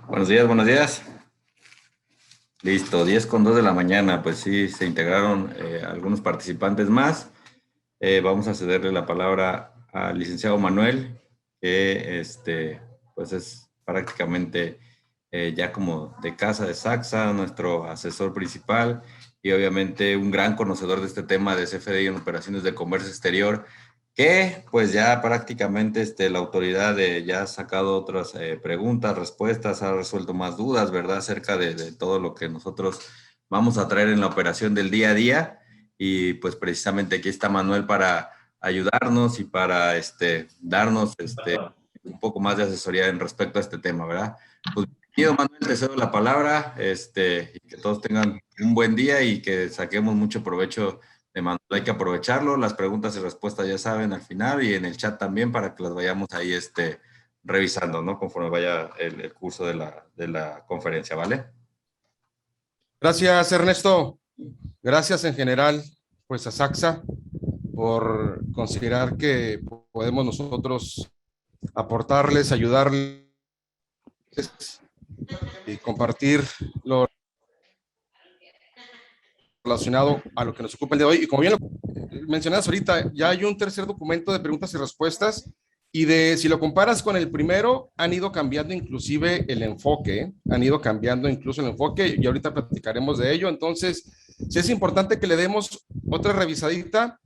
Buenos días, buenos días. Listo, 10:02 de la mañana, pues sí, se integraron algunos participantes más. Vamos a cederle la palabra al licenciado Manuel, que pues es prácticamente ya como de casa de Saxa, nuestro asesor principal y obviamente un gran conocedor de este tema de CFDI en operaciones de comercio exterior, que pues ya prácticamente la autoridad ya ha sacado otras preguntas, respuestas, ha resuelto más dudas, ¿verdad? Acerca de todo lo que nosotros vamos a traer en la operación del día a día. Y pues precisamente aquí está Manuel para ayudarnos y para darnos un poco más de asesoría en respecto a este tema, ¿verdad? Pues bienvenido, Manuel, te cedo la palabra, y que todos tengan un buen día y que saquemos mucho provecho de Manuel. Hay que aprovecharlo, las preguntas y respuestas ya saben al final y en el chat también para que las vayamos ahí revisando, ¿no? Conforme vaya el curso de la conferencia, ¿vale? Gracias, Ernesto. Gracias en general, pues a Saxa por considerar que podemos nosotros aportarles, ayudarles y compartir lo relacionado a lo que nos ocupa el día de hoy. Y como bien lo mencionas ahorita, ya hay un tercer documento de preguntas y respuestas y si lo comparas con el primero, han ido cambiando inclusive el enfoque, ¿eh? Han ido cambiando incluso el enfoque y ahorita platicaremos de ello. Entonces, sí es importante que le demos otra revisadita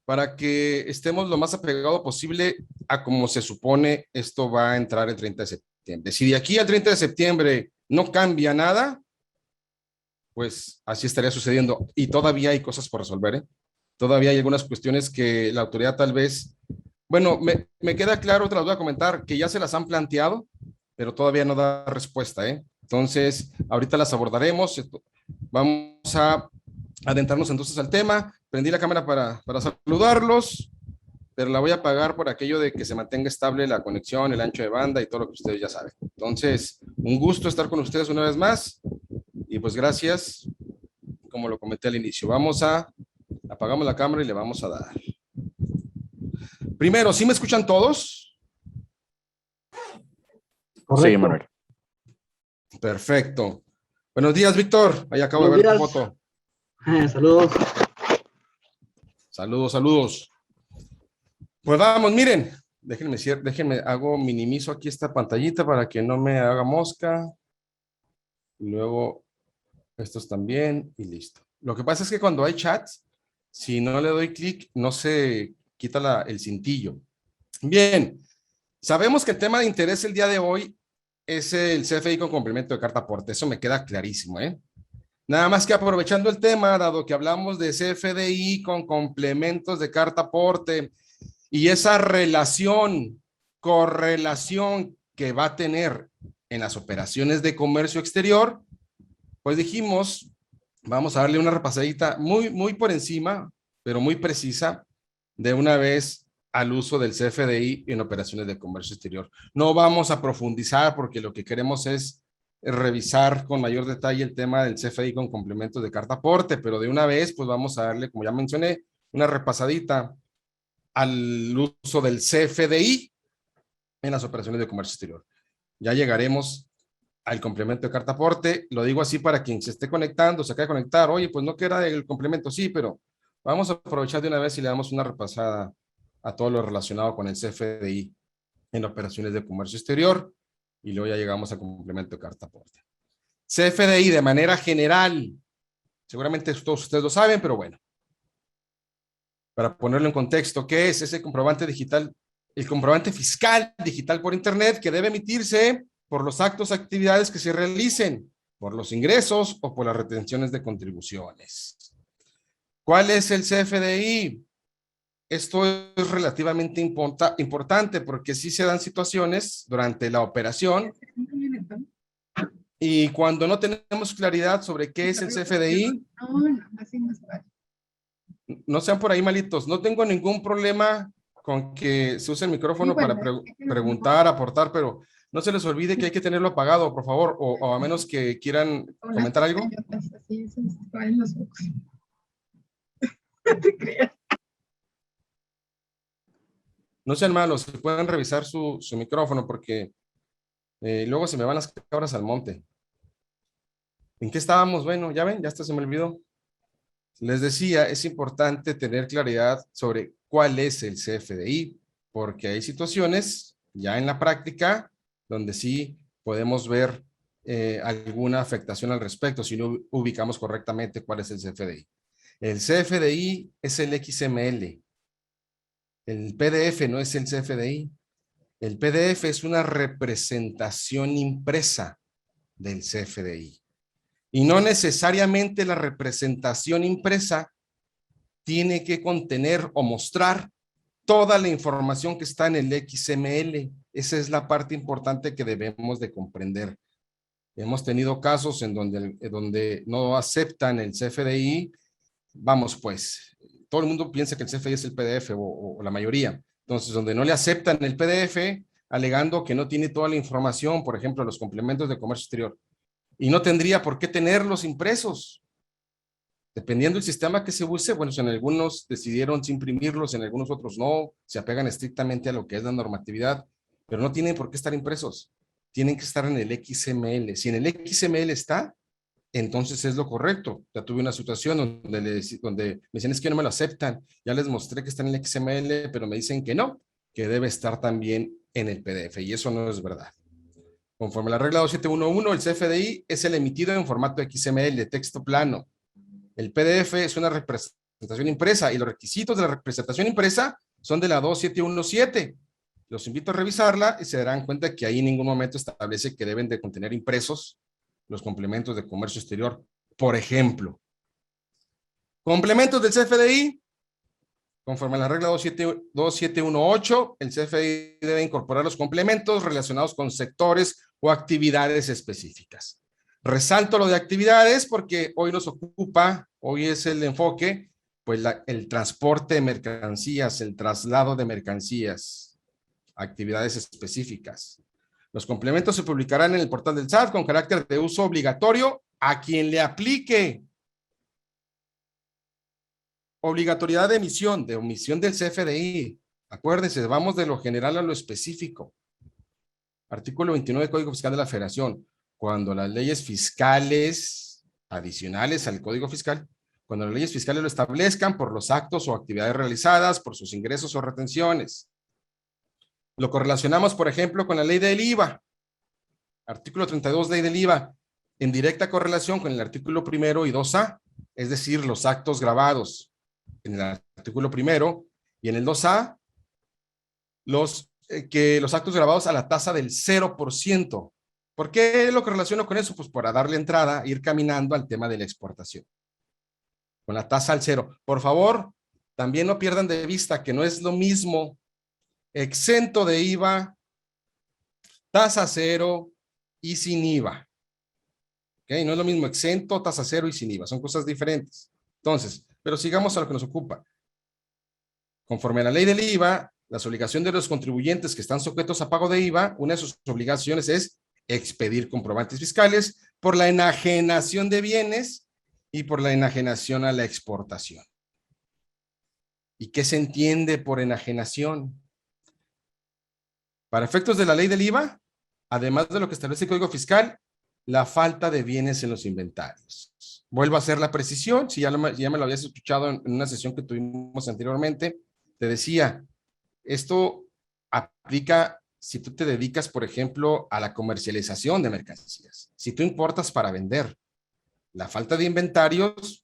para que estemos lo más apegado posible a cómo se supone esto va a entrar el 30 de septiembre. Si de aquí al 30 de septiembre no cambia nada, pues así estaría sucediendo. Y todavía hay cosas por resolver, ¿eh? Todavía hay algunas cuestiones que la autoridad tal vez, bueno, me queda claro, te las voy a comentar, que ya se las han planteado, pero todavía no da respuesta, ¿eh? Entonces, ahorita las abordaremos. Vamos a adentrarnos entonces al tema. Prendí la cámara para saludarlos, pero la voy a apagar por aquello de que se mantenga estable la conexión, el ancho de banda y todo lo que ustedes ya saben. Entonces, un gusto estar con ustedes una vez más y pues gracias, como lo comenté al inicio. Apagamos la cámara y le vamos a dar. Primero, ¿sí me escuchan todos? Sí, Manuel. Correcto. Perfecto. Buenos días, Víctor. Ahí acabo de Buenos ver tu días. foto. Saludos. Saludos, saludos. Pues vamos, miren. Déjenme, minimizo aquí esta pantallita para que no me haga mosca. Y luego estos también y listo. Lo que pasa es que cuando hay chats, si no le doy clic, no se quita el cintillo. Bien, sabemos que el tema de interés el día de hoy es el CFDI con complemento de carta aporte. Eso me queda clarísimo, ¿eh? Nada más que aprovechando el tema, dado que hablamos de CFDI con complementos de carta aporte y esa correlación que va a tener en las operaciones de comercio exterior, pues dijimos, vamos a darle una repasadita muy por encima, pero muy precisa, de una vez al uso del CFDI en operaciones de comercio exterior. No vamos a profundizar porque lo que queremos es revisar con mayor detalle el tema del CFDI con complementos de carta aporte, pero de una vez, pues vamos a darle, como ya mencioné, una repasadita al uso del CFDI en las operaciones de comercio exterior. Ya llegaremos al complemento de carta aporte. Lo digo así para quien se esté conectando, se acaba de conectar. Oye, pues no queda el complemento, sí, pero vamos a aprovechar de una vez y le damos una repasada a todo lo relacionado con el CFDI en operaciones de comercio exterior y luego ya llegamos al complemento de carta aporte. CFDI de manera general, seguramente todos ustedes lo saben, pero bueno, para ponerlo en contexto, ¿qué es ese comprobante digital? El comprobante fiscal digital por Internet que debe emitirse por los actos, actividades que se realicen, por los ingresos o por las retenciones de contribuciones. ¿Cuál es el CFDI? Esto es relativamente importante porque sí se dan situaciones durante la operación y cuando no tenemos claridad sobre qué es el CFDI, no sean por ahí malitos, no tengo ningún problema con que se use el micrófono para preguntar, aportar, pero no se les olvide que hay que tenerlo apagado, por favor, o a menos que quieran comentar algo. No sean malos, pueden revisar su micrófono porque Luego se me van las cabras al monte. ¿En qué estábamos? Bueno, ya ven, ya hasta se me olvidó. Les decía, es importante tener claridad sobre cuál es el CFDI, porque hay situaciones ya en la práctica donde sí podemos ver alguna afectación al respecto si no ubicamos correctamente cuál es el CFDI. El CFDI es el XML. El PDF no es el CFDI. El PDF es una representación impresa del CFDI. Y no necesariamente la representación impresa tiene que contener o mostrar toda la información que está en el XML. Esa es la parte importante que debemos de comprender. Hemos tenido casos en donde no aceptan el CFDI. Vamos, pues, todo el mundo piensa que el CFDI es el PDF o la mayoría. Entonces, donde no le aceptan el PDF, alegando que no tiene toda la información, por ejemplo, los complementos de comercio exterior, y no tendría por qué tenerlos impresos. Dependiendo del sistema que se use, bueno, en algunos decidieron imprimirlos, en algunos otros no, se apegan estrictamente a lo que es la normatividad, pero no tienen por qué estar impresos, tienen que estar en el XML. Si en el XML está, entonces es lo correcto. Ya tuve una situación donde me dicen, es que no me lo aceptan, ya les mostré que está en el XML, pero me dicen que no, que debe estar también en el PDF, y eso no es verdad. Conforme a la regla 2711, el CFDI es el emitido en formato XML, de texto plano. El PDF es una representación impresa y los requisitos de la representación impresa son de la 2717. Los invito a revisarla y se darán cuenta que ahí en ningún momento establece que deben de contener impresos los complementos de comercio exterior. Por ejemplo, complementos del CFDI. Conforme a la regla 2718, el CFDI debe incorporar los complementos relacionados con sectores o actividades específicas. Resalto lo de actividades porque hoy nos ocupa, hoy es el enfoque, pues el transporte de mercancías, el traslado de mercancías, actividades específicas. Los complementos se publicarán en el portal del SAT con carácter de uso obligatorio a quien le aplique. Obligatoriedad de omisión del CFDI. Acuérdense, vamos de lo general a lo específico. Artículo 29 del Código Fiscal de la Federación. Cuando las leyes fiscales adicionales al Código Fiscal, cuando las leyes fiscales lo establezcan por los actos o actividades realizadas, por sus ingresos o retenciones. Lo correlacionamos, por ejemplo, con la ley del IVA. Artículo 32, ley del IVA, en directa correlación con el artículo primero y 2A, es decir, los actos grabados en el artículo primero y en el 2A, los actos grabados a la tasa del 0%. ¿Por qué lo correlaciono con eso? Pues para darle entrada, ir caminando al tema de la exportación. Con la tasa al 0. Por favor, también no pierdan de vista que no es lo mismo exento de IVA, tasa 0 y sin IVA. ¿Okay? No es lo mismo exento, tasa 0 y sin IVA. Son cosas diferentes. Entonces, pero sigamos a lo que nos ocupa. Conforme a la ley del IVA, las obligaciones de los contribuyentes que están sujetos a pago de IVA, una de sus obligaciones es expedir comprobantes fiscales por la enajenación de bienes y por la enajenación a la exportación. ¿Y qué se entiende por enajenación? Para efectos de la ley del IVA, además de lo que establece el Código Fiscal, la falta de bienes en los inventarios. Vuelvo a hacer la precisión, si ya me lo habías escuchado en una sesión que tuvimos anteriormente, te decía, esto aplica si tú te dedicas, por ejemplo, a la comercialización de mercancías. Si tú importas para vender, la falta de inventarios,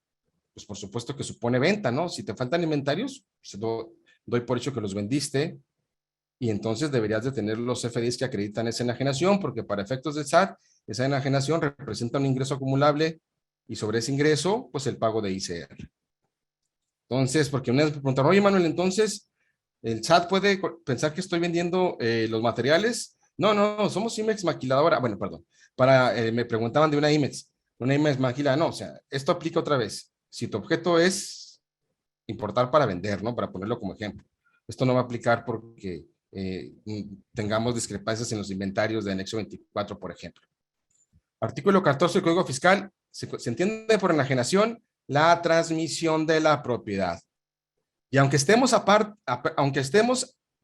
pues por supuesto que supone venta, ¿no? Si te faltan inventarios, pues doy por hecho que los vendiste y entonces deberías de tener los CFDIs que acreditan esa enajenación, porque para efectos del SAT, esa enajenación representa un ingreso acumulable y sobre ese ingreso, pues el pago de ICR. Entonces, porque una vez me preguntaron, oye, Manuel, entonces, ¿el SAT puede pensar que estoy vendiendo los materiales? No, somos IMEX maquiladora. Bueno, perdón. Me preguntaban de una IMEX maquiladora. No, o sea, esto aplica otra vez. Si tu objeto es importar para vender, ¿no? Para ponerlo como ejemplo. Esto no va a aplicar porque tengamos discrepancias en los inventarios de anexo 24, por ejemplo. Artículo 14 del Código Fiscal. Se entiende por enajenación la transmisión de la propiedad. Y aunque estemos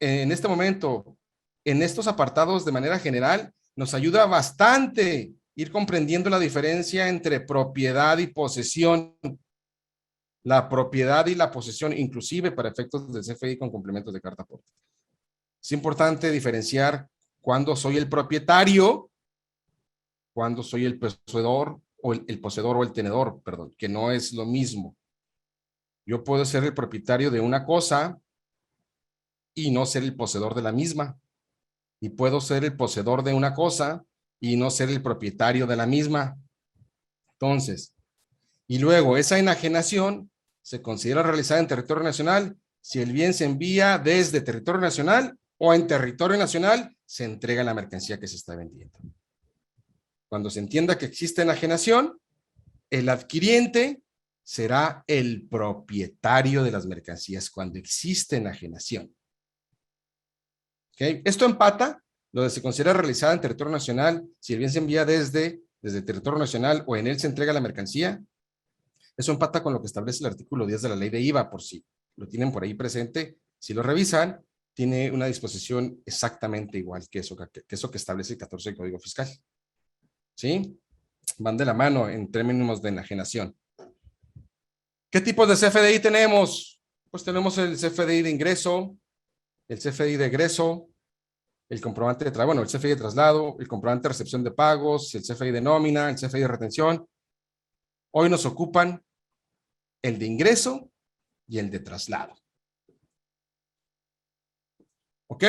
en este momento en estos apartados de manera general, nos ayuda bastante ir comprendiendo la diferencia entre propiedad y posesión. La propiedad y la posesión, inclusive para efectos del CFDI con complementos de carta aporte. Es importante diferenciar cuándo soy el propietario, cuándo soy el poseedor o el poseedor o el tenedor, perdón, que no es lo mismo. Yo puedo ser el propietario de una cosa y no ser el poseedor de la misma. Y puedo ser el poseedor de una cosa y no ser el propietario de la misma. Entonces, y luego esa enajenación se considera realizada en territorio nacional si el bien se envía desde territorio nacional o en territorio nacional se entrega la mercancía que se está vendiendo. Cuando se entienda que existe enajenación, el adquiriente será el propietario de las mercancías cuando existe enajenación. ¿Okay? Esto empata lo de se considera realizada en territorio nacional si el bien se envía desde territorio nacional o en él se entrega la mercancía. Eso empata con lo que establece el artículo 10 de la ley de IVA, por si lo tienen por ahí presente. Si lo revisan, tiene una disposición exactamente igual que eso que establece el 14 del Código Fiscal. ¿Sí? Van de la mano en términos de enajenación. ¿Qué tipos de CFDI tenemos? Pues tenemos el CFDI de ingreso, el CFDI de egreso, el comprobante de traslado, bueno, el CFDI de traslado, el comprobante de recepción de pagos, el CFDI de nómina, el CFDI de retención. Hoy nos ocupan el de ingreso y el de traslado. ¿Ok?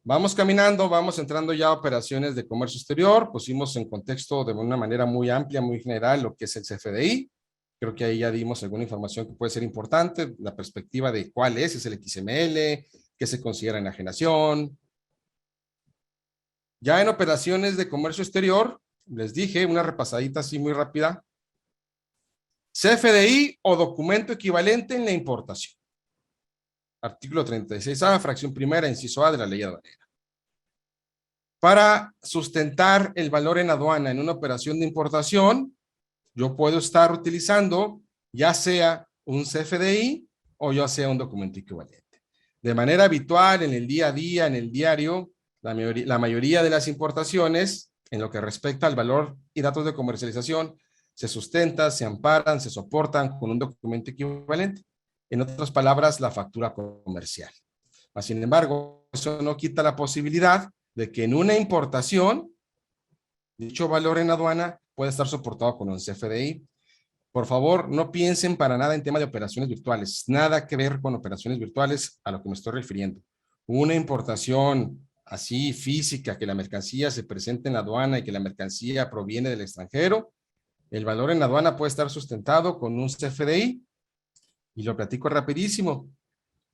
Vamos caminando, vamos entrando ya a operaciones de comercio exterior. Pusimos en contexto de una manera muy amplia, muy general, lo que es el CFDI. Creo que ahí ya dimos alguna información que puede ser importante, la perspectiva de cuál es el XML, qué se considera enajenación. Ya en operaciones de comercio exterior, les dije una repasadita así muy rápida. CFDI o documento equivalente en la importación. Artículo 36A, fracción primera, inciso A de la ley aduanera. Para sustentar el valor en aduana en una operación de importación, yo puedo estar utilizando ya sea un CFDI o ya sea un documento equivalente. De manera habitual, en el día a día, en el diario, la mayoría de las importaciones, en lo que respecta al valor y datos de comercialización, se sustentan, se amparan, se soportan con un documento equivalente. En otras palabras, la factura comercial. Sin embargo, eso no quita la posibilidad de que en una importación, dicho valor en aduana puede estar soportado con un CFDI. Por favor, no piensen para nada en tema de operaciones virtuales. Nada que ver con operaciones virtuales a lo que me estoy refiriendo. Una importación así física, que la mercancía se presente en la aduana y que la mercancía proviene del extranjero, el valor en la aduana puede estar sustentado con un CFDI. Y lo platico rapidísimo.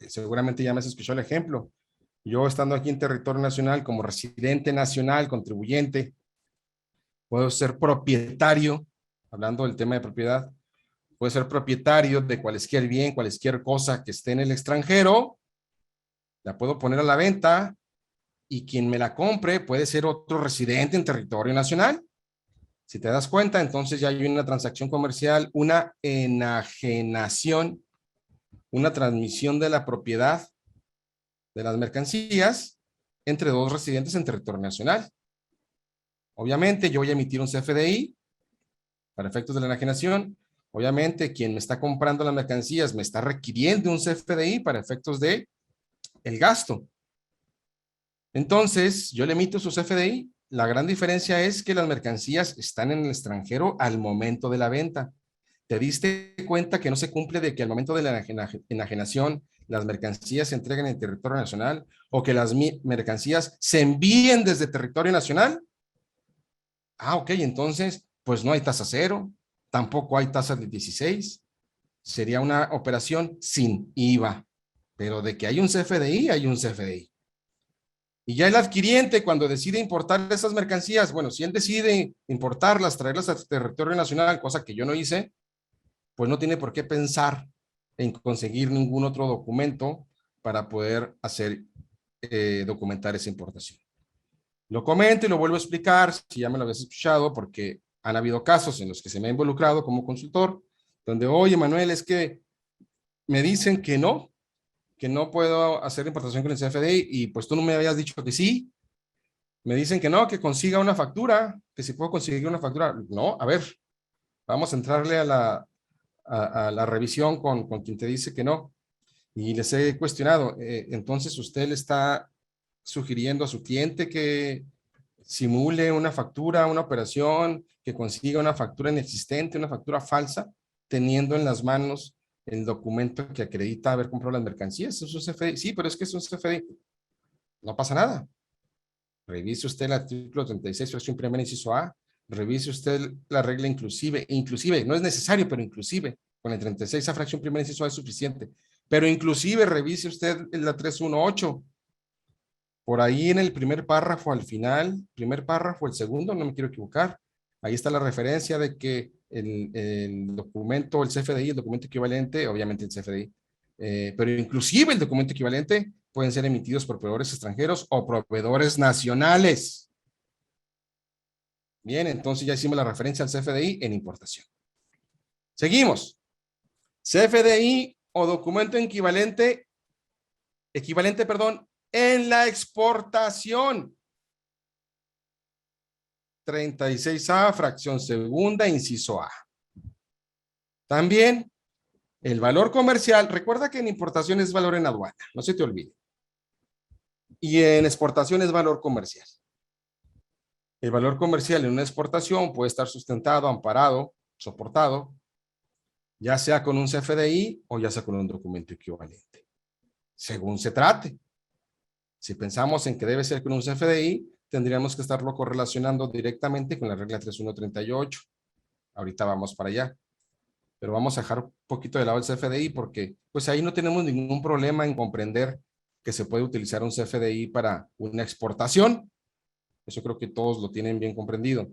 Seguramente ya me has escuchado el ejemplo. Yo estando aquí en territorio nacional como residente nacional, contribuyente, puedo ser propietario, hablando del tema de propiedad, puedo ser propietario de cualquier bien, cualquier cosa que esté en el extranjero, la puedo poner a la venta y quien me la compre puede ser otro residente en territorio nacional. Si te das cuenta, entonces ya hay una transacción comercial, una enajenación, una transmisión de la propiedad de las mercancías entre dos residentes en territorio nacional. Obviamente, yo voy a emitir un CFDI para efectos de la enajenación. Obviamente, quien me está comprando las mercancías me está requiriendo un CFDI para efectos de el gasto. Entonces, yo le emito su CFDI. La gran diferencia es que las mercancías están en el extranjero al momento de la venta. ¿Te diste cuenta que no se cumple de que al momento de la enajenación las mercancías se entreguen en territorio nacional o que las mercancías se envíen desde territorio nacional? Ok, entonces, pues no hay tasa cero, tampoco hay tasa de 16. Sería una operación sin IVA, pero de que hay un CFDI, hay un CFDI. Y ya el adquiriente, cuando decide importar esas mercancías, bueno, si él decide importarlas, traerlas a territorio nacional, cosa que yo no hice, pues no tiene por qué pensar en conseguir ningún otro documento para poder hacer, documentar esa importación. Lo comento y lo vuelvo a explicar, si ya me lo habías escuchado, porque han habido casos en los que se me ha involucrado como consultor, donde, oye, Manuel, es que me dicen que no puedo hacer importación con el CFDI y pues tú no me habías dicho que sí. Me dicen que no, que consiga una factura, que si puedo conseguir una factura. No, a ver, vamos a entrarle a la revisión con quien te dice que no. Y les he cuestionado, entonces usted le está sugiriendo a su cliente que simule una factura, una operación, que consiga una factura inexistente, una factura falsa, teniendo en las manos el documento que acredita haber comprado las mercancías. Es un CFDI. Sí, pero es que es un CFDI. No pasa nada. Revise usted el artículo 36, fracción primera, inciso A. Revise usted la regla inclusive, no es necesario, pero inclusive, con el 36 a fracción primera, inciso A es suficiente. Pero inclusive revise usted la 318. Por ahí en el primer párrafo al final, primer párrafo, el segundo, no me quiero equivocar. Ahí está la referencia de que el documento, el CFDI, el documento equivalente, obviamente el CFDI, pero inclusive el documento equivalente pueden ser emitidos por proveedores extranjeros o proveedores nacionales. Bien, entonces ya hicimos la referencia al CFDI en importación. Seguimos. CFDI o documento equivalente, perdón, en la exportación. 36A, fracción segunda, inciso A. También el valor comercial, recuerda que en importación es valor en aduana, no se te olvide. Y en exportación es valor comercial. El valor comercial en una exportación puede estar sustentado, amparado, soportado, ya sea con un CFDI o ya sea con un documento equivalente, según se trate. Si pensamos en que debe ser con un CFDI, tendríamos que estarlo correlacionando directamente con la regla 3138. Ahorita vamos para allá. Pero vamos a dejar un poquito de lado el CFDI porque pues ahí no tenemos ningún problema en comprender que se puede utilizar un CFDI para una exportación. Eso creo que todos lo tienen bien comprendido.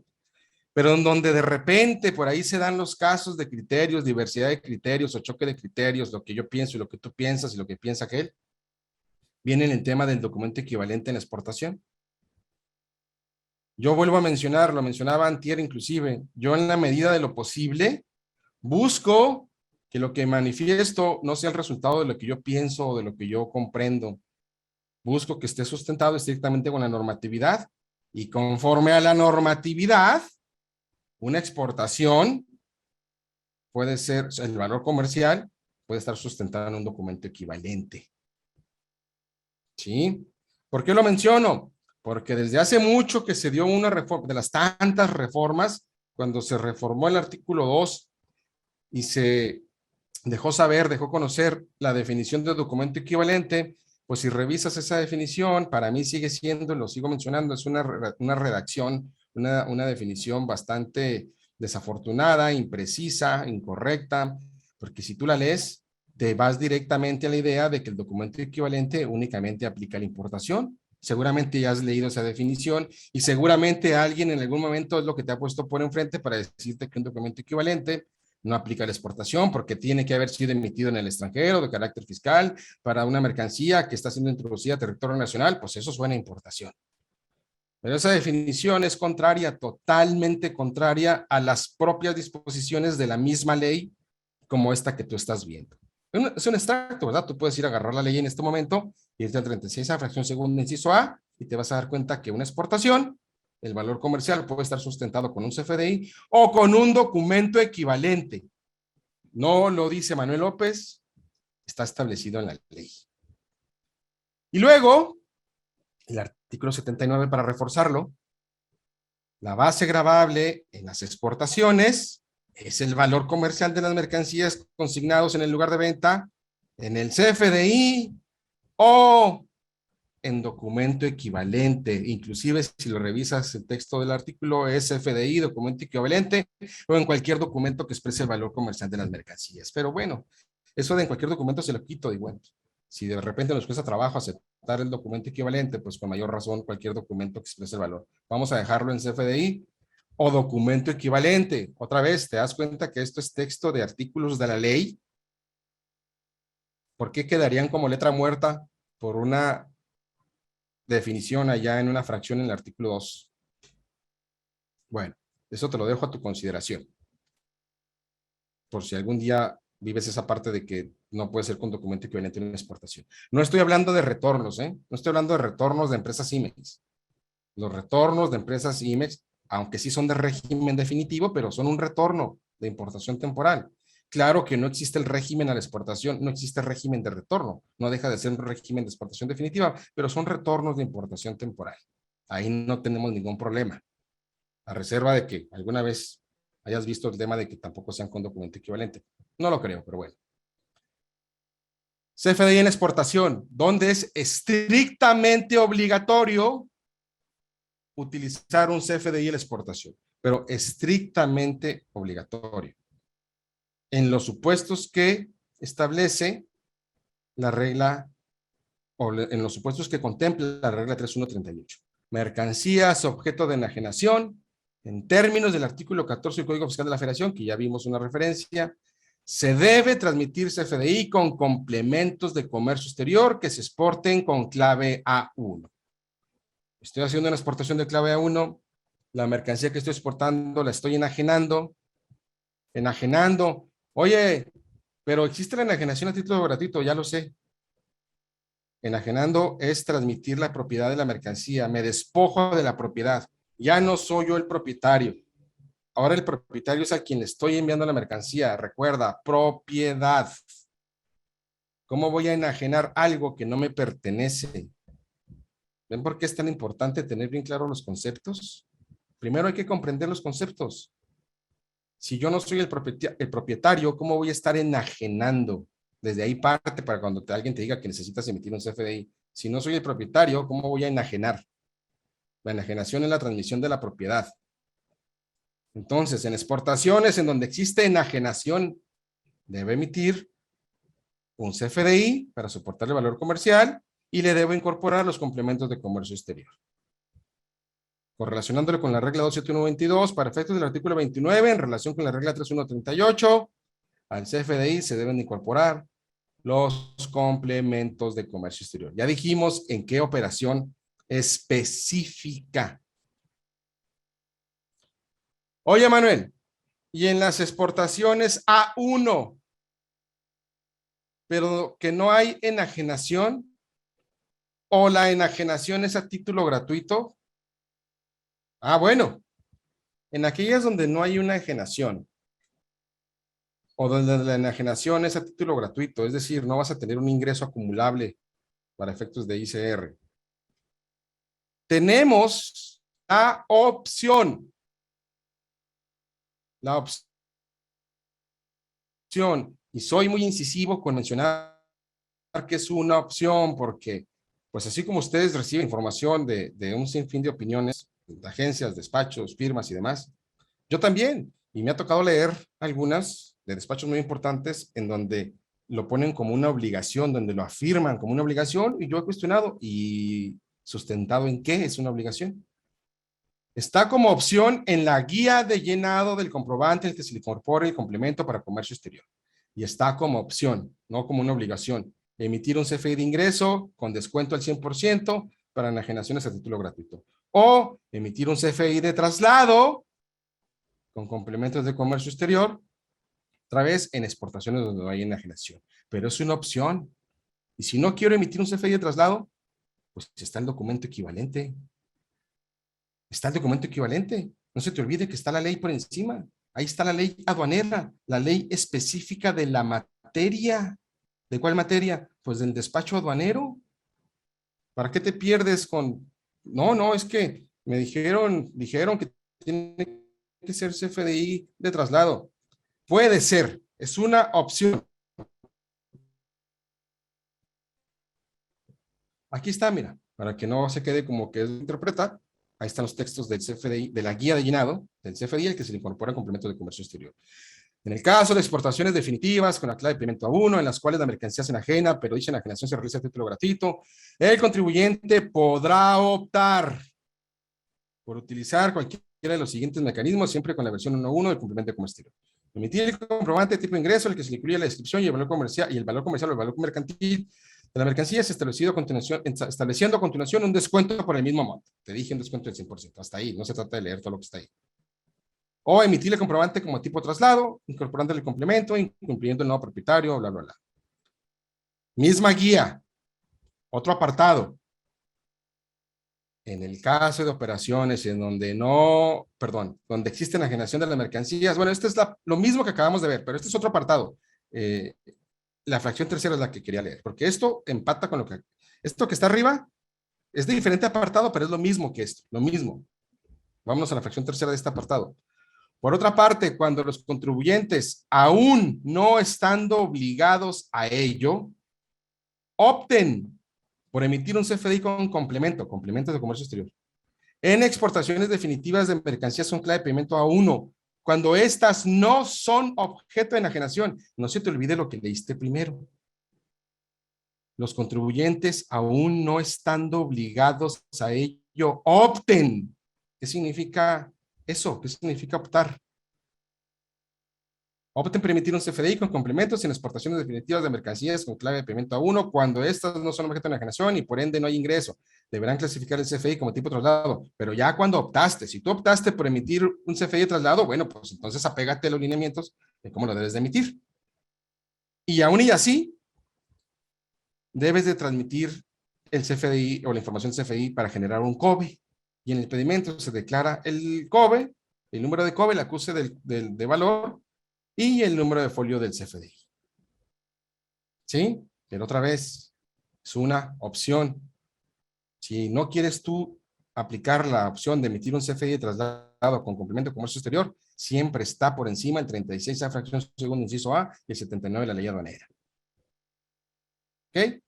Pero en donde de repente por ahí se dan los casos de criterios, diversidad de criterios o choque de criterios, lo que yo pienso y lo que tú piensas y lo que piensa aquel, viene en el tema del documento equivalente en la exportación. Yo vuelvo a mencionar, lo mencionaba antier inclusive, yo en la medida de lo posible busco que lo que manifiesto no sea el resultado de lo que yo pienso o de lo que yo comprendo. Busco que esté sustentado estrictamente con la normatividad y conforme a la normatividad, una exportación puede ser, o sea, el valor comercial puede estar sustentado en un documento equivalente. ¿Sí? ¿Por qué lo menciono? Porque desde hace mucho que se dio una reforma, de las tantas reformas, cuando se reformó el artículo 2 y se dejó conocer la definición de documento equivalente, pues si revisas esa definición, para mí sigue siendo, lo sigo mencionando, es una redacción, una definición bastante desafortunada, imprecisa, incorrecta, porque si tú la lees, te vas directamente a la idea de que el documento equivalente únicamente aplica a la importación. Seguramente ya has leído esa definición y seguramente alguien en algún momento es lo que te ha puesto por enfrente para decirte que un documento equivalente no aplica a la exportación porque tiene que haber sido emitido en el extranjero de carácter fiscal para una mercancía que está siendo introducida a territorio nacional, pues eso suena a importación. Pero esa definición es contraria, totalmente contraria a las propias disposiciones de la misma ley como esta que tú estás viendo. Es un extracto, ¿verdad? Tú puedes ir a agarrar la ley en este momento, irte al 36 a fracción segunda, inciso A, y te vas a dar cuenta que una exportación, el valor comercial puede estar sustentado con un CFDI o con un documento equivalente. No lo dice Manuel López, está establecido en la ley. Y luego, el artículo 79 para reforzarlo, la base gravable en las exportaciones es el valor comercial de las mercancías consignados en el lugar de venta, en el CFDI o en documento equivalente. Inclusive si lo revisas el texto del artículo es CFDI, documento equivalente o en cualquier documento que exprese el valor comercial de las mercancías. Pero bueno, eso de en cualquier documento se lo quito y bueno, si de repente nos cuesta trabajo aceptar el documento equivalente, pues con mayor razón cualquier documento que exprese el valor. Vamos a dejarlo en CFDI o documento equivalente. Otra vez, te das cuenta que esto es texto de artículos de la ley. ¿Por qué quedarían como letra muerta por una definición allá en una fracción en el artículo 2? Bueno, eso te lo dejo a tu consideración. Por si algún día vives esa parte de que no puede ser con documento equivalente en una exportación. No estoy hablando de retornos, ¿eh? No estoy hablando de retornos de empresas Siemens. Los retornos de empresas IMEX, aunque sí son de régimen definitivo, pero son un retorno de importación temporal. Claro que no existe el régimen a la exportación, no existe régimen de retorno, no deja de ser un régimen de exportación definitiva, pero son retornos de importación temporal. Ahí no tenemos ningún problema, a reserva de que alguna vez hayas visto el tema de que tampoco sean con documento equivalente. No lo creo, pero bueno. CFDI en exportación, donde es estrictamente obligatorio utilizar un CFDI en la exportación, pero estrictamente obligatorio. En los supuestos que establece la regla, o en los supuestos que contempla la regla 3138. Mercancías objeto de enajenación, en términos del artículo 14 del Código Fiscal de la Federación, que ya vimos una referencia, se debe transmitir CFDI con complementos de comercio exterior que se exporten con clave A1. Estoy haciendo una exportación de clave A1, la mercancía que estoy exportando la estoy enajenando. Oye, pero existe la enajenación a título gratuito, ya lo sé. Enajenando es transmitir la propiedad de la mercancía, me despojo de la propiedad. Ya no soy yo el propietario. Ahora el propietario es a quien le estoy enviando la mercancía. Recuerda, propiedad. ¿Cómo voy a enajenar algo que no me pertenece? ¿Ven por qué es tan importante tener bien claros los conceptos? Primero hay que comprender los conceptos. Si yo no soy el propietario, ¿cómo voy a estar enajenando? Desde ahí parte para cuando alguien te diga que necesitas emitir un CFDI. Si no soy el propietario, ¿cómo voy a enajenar? La enajenación es la transmisión de la propiedad. Entonces, en exportaciones en donde existe enajenación, debe emitir un CFDI para soportar el valor comercial y le debo incorporar los complementos de comercio exterior. Correlacionándolo con la regla 27122 para efectos del artículo 29 en relación con la regla 3138, al CFDI se deben incorporar los complementos de comercio exterior. Ya dijimos en qué operación específica. Oye, Manuel, y en las exportaciones A1, pero que no hay enajenación, o la enajenación es a título gratuito. Ah, bueno, en aquellas donde no hay una enajenación, o donde la enajenación es a título gratuito, es decir, no vas a tener un ingreso acumulable para efectos de ICR. Tenemos la opción, y soy muy incisivo con mencionar que es una opción porque, pues así como ustedes reciben información de un sinfín de opiniones, de agencias, despachos, firmas y demás, yo también, y me ha tocado leer algunas de despachos muy importantes en donde lo ponen como una obligación, donde lo afirman como una obligación, y yo he cuestionado y sustentado en qué es una obligación. Está como opción en la guía de llenado del comprobante en el que se le incorpora el complemento para comercio exterior. Y está como opción, no como una obligación. Emitir un CFI de ingreso con descuento al 100% para enajenaciones a título gratuito. O emitir un CFI de traslado con complementos de comercio exterior, otra vez en exportaciones donde no hay enajenación. Pero es una opción. Y si no quiero emitir un CFI de traslado, pues está el documento equivalente. Está el documento equivalente. No se te olvide que está la ley por encima. Ahí está la ley aduanera, la ley específica de la materia. ¿De cuál materia? Pues del despacho aduanero. ¿Para qué te pierdes con? No, es que me dijeron que tiene que ser CFDI de traslado. Puede ser, es una opción. Aquí está, mira, para que no se quede como que es interpreta. Ahí están los textos del CFDI, de la guía de llenado del CFDI, el que se le incorpora complemento de comercio exterior. En el caso de exportaciones definitivas con la clave de pimiento A1, en las cuales la mercancía es enajena, pero dicha enajenación se realiza a título gratuito, el contribuyente podrá optar por utilizar cualquiera de los siguientes mecanismos, siempre con la versión 1.1 del complemento de comercio exterior. Emitir el comprobante de tipo de ingreso, el que se le incluye la descripción y el valor comercial, o el valor mercantil de la mercancía es estableciendo a continuación un descuento por el mismo monto. Te dije un descuento del 100%. Hasta ahí. No se trata de leer todo lo que está ahí. O emitir el comprobante como tipo traslado, incorporando el complemento, incluyendo el nuevo propietario, bla, bla, bla. Misma guía. Otro apartado. En el caso de operaciones en donde no, perdón, donde existe enajenación de las mercancías, bueno, esto es lo mismo que acabamos de ver, pero este es otro apartado. La fracción tercera es la que quería leer, porque esto empata con esto que está arriba es de diferente apartado, pero es lo mismo que esto, lo mismo. Vámonos a la fracción tercera de este apartado. Por otra parte, cuando los contribuyentes, aún no estando obligados a ello, opten por emitir un CFDI con complementos de comercio exterior, en exportaciones definitivas de mercancías con clave de pedimento A1, cuando estas no son objeto de enajenación. No se te olvide lo que leíste primero. Los contribuyentes, aún no estando obligados a ello, opten. ¿Qué significa eso? ¿Qué significa optar? Opten por emitir un CFDI con complementos en exportaciones definitivas de mercancías con clave de pedimento A1 cuando estas no son objeto de enajenación y por ende no hay ingreso. Deberán clasificar el CFDI como tipo de traslado, pero ya cuando optaste, si tú optaste por emitir un CFDI de traslado, bueno, pues entonces apégate a los lineamientos de cómo lo debes de emitir. Y aún y así, debes de transmitir el CFDI o la información CFDI para generar un COBE. Y en el pedimento se declara el COBE, el número de COBE, el acuse de valor y el número de folio del CFDI. ¿Sí? Pero otra vez, es una opción. Si no quieres tú aplicar la opción de emitir un CFDI de traslado con complemento de comercio exterior, siempre está por encima el 36A fracción segundo inciso A y el 79 de la ley aduanera. ¿Ok?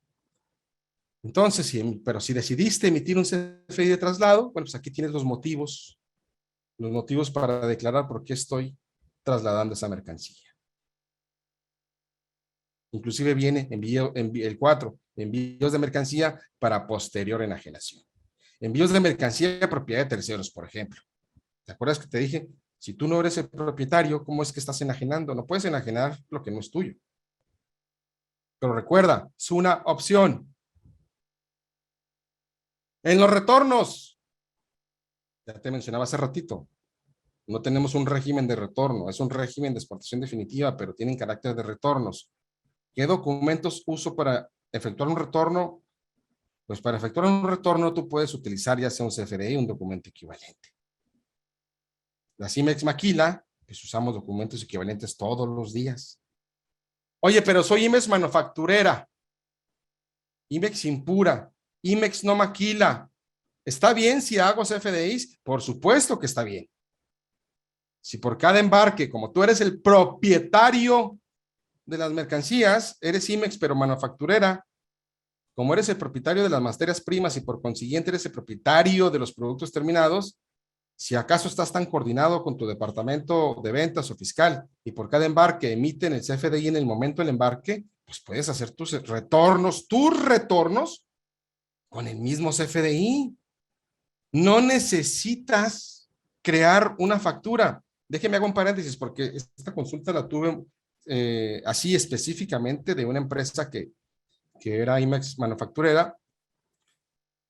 Entonces, pero si decidiste emitir un CFDI de traslado, bueno, pues aquí tienes los motivos para declarar por qué estoy trasladando esa mercancía. Inclusive viene el 4, envíos de mercancía para posterior enajenación. Envíos de mercancía a propiedad de terceros, por ejemplo. ¿Te acuerdas que te dije? Si tú no eres el propietario, ¿cómo es que estás enajenando? No puedes enajenar lo que no es tuyo. Pero recuerda, es una opción. En los retornos, ya te mencionaba hace ratito, no tenemos un régimen de retorno, es un régimen de exportación definitiva, pero tienen carácter de retornos. ¿Qué documentos uso para efectuar un retorno? Pues para efectuar un retorno tú puedes utilizar ya sea un CFDI, un documento equivalente. La CIMEX Maquila, pues usamos documentos equivalentes todos los días. Oye, pero soy IMEX manufacturera, IMEX impura, IMEX no maquila. ¿Está bien si hago CFDIs? Por supuesto que está bien. Si por cada embarque, como tú eres el propietario de las mercancías, eres IMEX pero manufacturera, como eres el propietario de las materias primas y por consiguiente eres el propietario de los productos terminados, si acaso estás tan coordinado con tu departamento de ventas o fiscal y por cada embarque emiten el CFDI en el momento del embarque, pues puedes hacer tus retornos con el mismo CFDI. No necesitas crear una factura. Déjeme hago un paréntesis porque esta consulta la tuve así específicamente de una empresa que era IMEX manufacturera.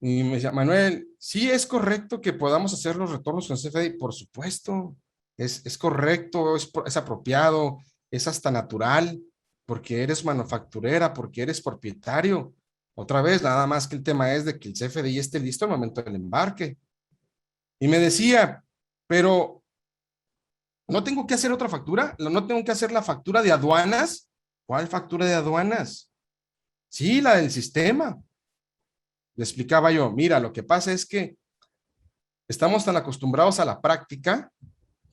Y me decía, Manuel, sí es correcto que podamos hacer los retornos con CFDI, por supuesto, es correcto, es apropiado, es hasta natural, porque eres manufacturera, porque eres propietario. Otra vez, nada más que el tema es de que el CFDI esté listo al momento del embarque. Y me decía, pero ¿no tengo que hacer otra factura? ¿No tengo que hacer la factura de aduanas? ¿Cuál factura de aduanas? Sí, la del sistema. Le explicaba yo, mira, lo que pasa es que estamos tan acostumbrados a la práctica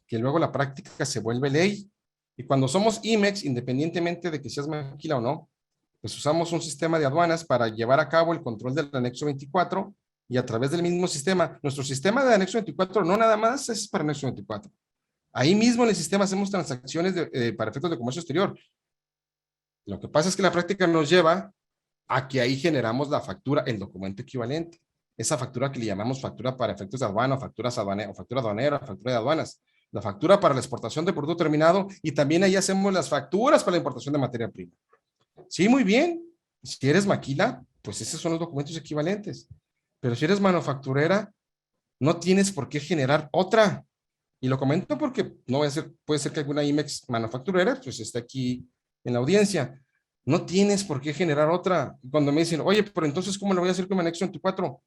que luego la práctica se vuelve ley. Y cuando somos IMEX, independientemente de que seas maquila o no, pues usamos un sistema de aduanas para llevar a cabo el control del anexo 24 y a través del mismo sistema. Nuestro sistema de anexo 24 no nada más es para anexo 24. Ahí mismo en el sistema hacemos transacciones para efectos de comercio exterior. Lo que pasa es que la práctica nos lleva a que ahí generamos la factura, el documento equivalente. Esa factura que le llamamos factura para efectos de aduana, o factura aduanera, factura de aduanas. La factura para la exportación de producto terminado y también ahí hacemos las facturas para la importación de materia prima. Sí, muy bien. Si eres maquila, pues esos son los documentos equivalentes. Pero si eres manufacturera, no tienes por qué generar otra. Y lo comento porque no voy a ser, puede ser que alguna IMEX manufacturera pues esté aquí en la audiencia. No tienes por qué generar otra. Cuando me dicen, oye, pero entonces, ¿cómo lo voy a hacer con mi anexo 24?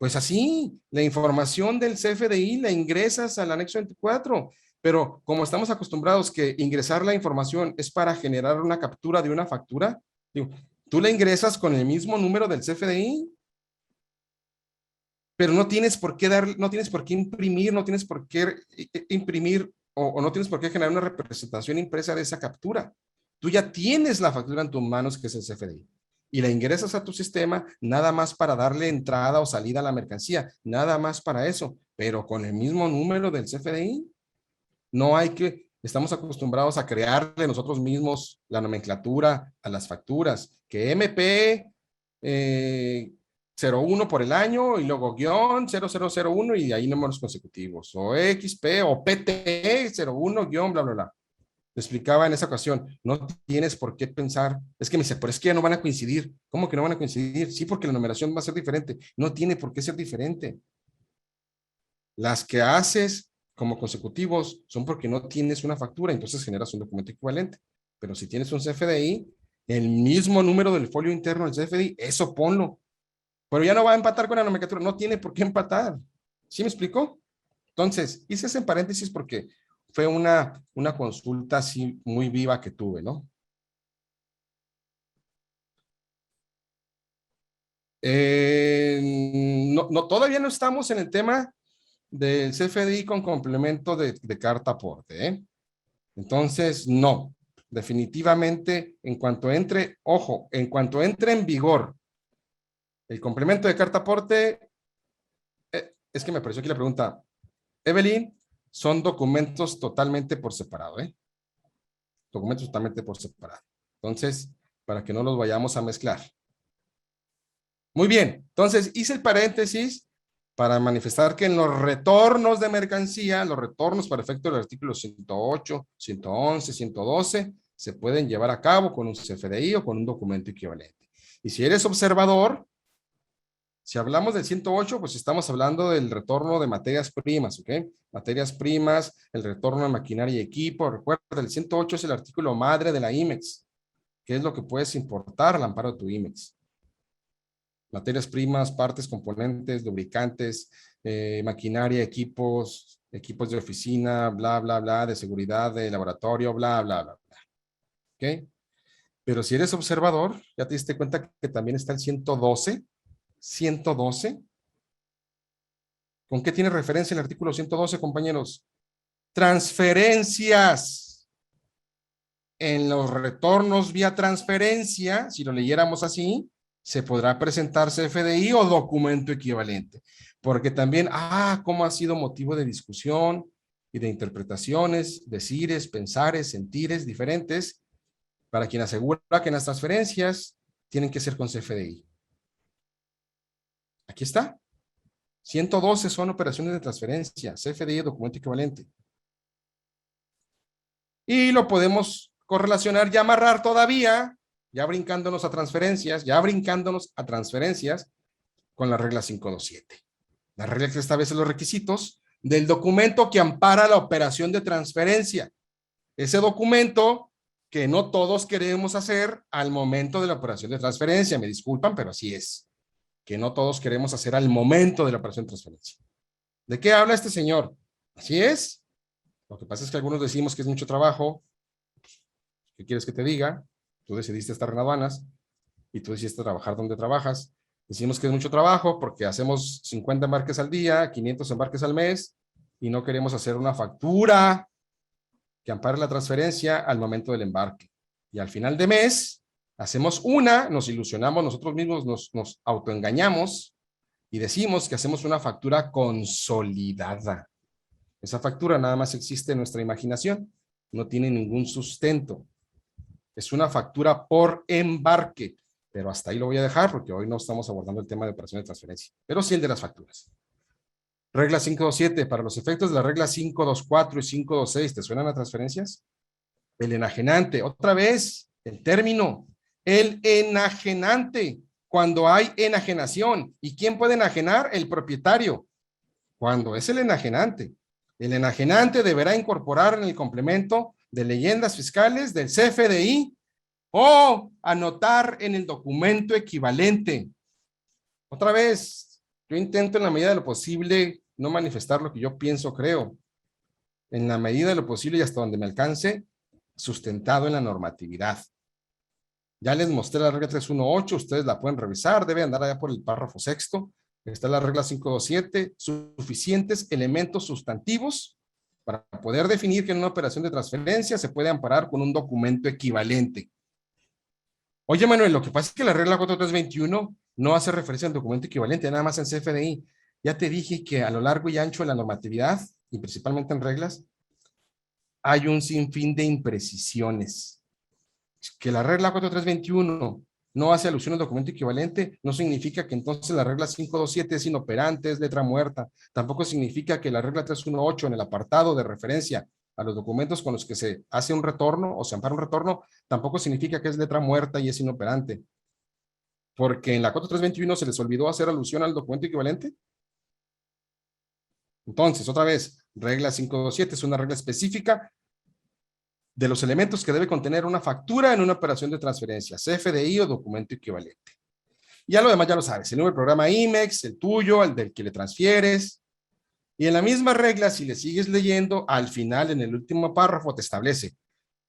Pues así, la información del CFDI la ingresas al anexo 24, pero como estamos acostumbrados que ingresar la información es para generar una captura de una factura, digo, tú la ingresas con el mismo número del CFDI, pero no tienes por qué no tienes por qué imprimir, no tienes por qué imprimir o no tienes por qué generar una representación impresa de esa captura. Tú ya tienes la factura en tus manos, que es el CFDI, y la ingresas a tu sistema nada más para darle entrada o salida a la mercancía, nada más para eso, pero con el mismo número del CFDI. No hay que, estamos acostumbrados a crearle nosotros mismos la nomenclatura a las facturas, que MP 01 por el año y luego guión 0001 y ahí números consecutivos, o XP o PT 01 guión bla, bla, bla. Te explicaba en esa ocasión, no tienes por qué pensar, es que me dice, pero es que ya no van a coincidir. ¿Cómo que no van a coincidir? Sí, porque la numeración va a ser diferente. No tiene por qué ser diferente. Las que haces como consecutivos son porque no tienes una factura, entonces generas un documento equivalente. Pero si tienes un CFDI, el mismo número del folio interno del CFDI, eso ponlo. Pero ya no va a empatar con la nomenclatura, no tiene por qué empatar. ¿Sí me explicó? Entonces, hice ese paréntesis porque fue una consulta así muy viva que tuve, ¿no? Todavía no estamos en el tema del CFDI con complemento de carta aporte, ¿eh? Entonces, no, definitivamente, en cuanto entre, ojo, en cuanto entre en vigor el complemento de carta aporte, es que me apareció aquí la pregunta, Evelyn, son documentos totalmente por separado, ¿eh? Documentos totalmente por separado. Entonces, para que no los vayamos a mezclar. Muy bien, entonces hice el paréntesis para manifestar que en los retornos de mercancía, los retornos para efecto del artículo 108, 111, 112, se pueden llevar a cabo con un CFDI o con un documento equivalente. Y si eres observador, si hablamos del 108, pues estamos hablando del retorno de materias primas, ¿ok? Materias primas, el retorno de maquinaria y equipo. Recuerda, el 108 es el artículo madre de la IMEX, que es lo que puedes importar al amparo de tu IMEX. Materias primas, partes, componentes, lubricantes, maquinaria, equipos de oficina, bla, bla, bla, de seguridad, de laboratorio, bla, bla, bla, bla. ¿Ok? Pero si eres observador, ya te diste cuenta que también está el 112. 112. ¿Con qué tiene referencia el artículo 112, compañeros? Transferencias. En los retornos vía transferencia, si lo leyéramos así, se podrá presentar CFDI o documento equivalente. Porque también, cómo ha sido motivo de discusión y de interpretaciones, decires, pensares, sentires diferentes, para quien asegura que las transferencias tienen que ser con CFDI. Aquí está. 112 son operaciones de transferencia, CFDI, documento equivalente. Y lo podemos correlacionar y amarrar todavía, ya brincándonos a transferencias, con la regla 527. La regla que establece los requisitos del documento que ampara la operación de transferencia. Ese documento que no todos queremos hacer al momento de la operación de transferencia. Me disculpan, pero así es. Que no todos queremos hacer al momento de la operación de transferencia. ¿De qué habla este señor? Así es. Lo que pasa es que algunos decimos que es mucho trabajo. ¿Qué quieres que te diga? Tú decidiste estar en aduanas y tú decidiste trabajar donde trabajas. Decimos que es mucho trabajo porque hacemos 50 embarques al día, 500 embarques al mes y no queremos hacer una factura que ampare la transferencia al momento del embarque. Y al final de mes hacemos nos ilusionamos nosotros mismos, nos autoengañamos y decimos que hacemos una factura consolidada. Esa factura nada más existe en nuestra imaginación, no tiene ningún sustento. Es una factura por embarque, pero hasta ahí lo voy a dejar porque hoy no estamos abordando el tema de operación de transferencia, pero sí el de las facturas. Regla 527, para los efectos de la regla 524 y 526, ¿te suenan a transferencias? El enajenante, otra vez, el término, el enajenante, cuando hay enajenación. ¿Y quién puede enajenar? El propietario. Cuando es el enajenante deberá incorporar en el complemento de leyendas fiscales del CFDI o anotar en el documento equivalente. Otra vez, Yo intento en la medida de lo posible no manifestar lo que yo pienso, creo. En la medida de lo posible y hasta donde me alcance, sustentado en la normatividad. Ya les mostré la regla 318, ustedes la pueden revisar, debe andar allá por el párrafo sexto. Está la regla 527, suficientes elementos sustantivos para poder definir que en una operación de transferencia se puede amparar con un documento equivalente. Oye, Manuel, lo que pasa es que la regla 4321 no hace referencia al documento equivalente, nada más en CFDI. Ya te dije que a lo largo y ancho de la normatividad, y principalmente en reglas, hay un sinfín de imprecisiones. Que la regla 4321 no hace alusión al documento equivalente, no significa que entonces la regla 527 es inoperante, es letra muerta. Tampoco significa que la regla 318 en el apartado de referencia a los documentos con los que se hace un retorno o se ampara un retorno, tampoco significa que es letra muerta y es inoperante. Porque en la 4321 se les olvidó hacer alusión al documento equivalente. Entonces, otra vez, regla 527 es una regla específica de los elementos que debe contener una factura en una operación de transferencia, CFDI o documento equivalente. Ya lo demás ya lo sabes, el número del programa IMEX, el tuyo, el del que le transfieres. Y en la misma regla, si le sigues leyendo, al final, en el último párrafo, te establece,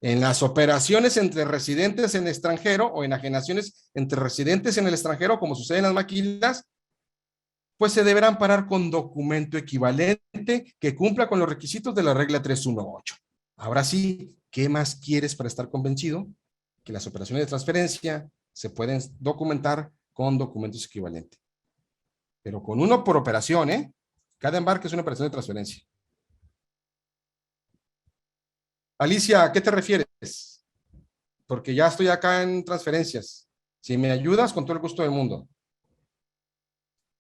en las operaciones entre residentes en el extranjero o enajenaciones entre residentes en el extranjero, como sucede en las maquilas, pues se deberán amparar con documento equivalente que cumpla con los requisitos de la regla 318. Ahora sí, ¿qué más quieres para estar convencido? Que las operaciones de transferencia se pueden documentar con documentos equivalentes. Pero con uno por operación, ¿eh? Cada embarque es una operación de transferencia. Alicia, ¿a qué te refieres? Porque ya estoy acá en transferencias. Si me ayudas, con todo el gusto del mundo.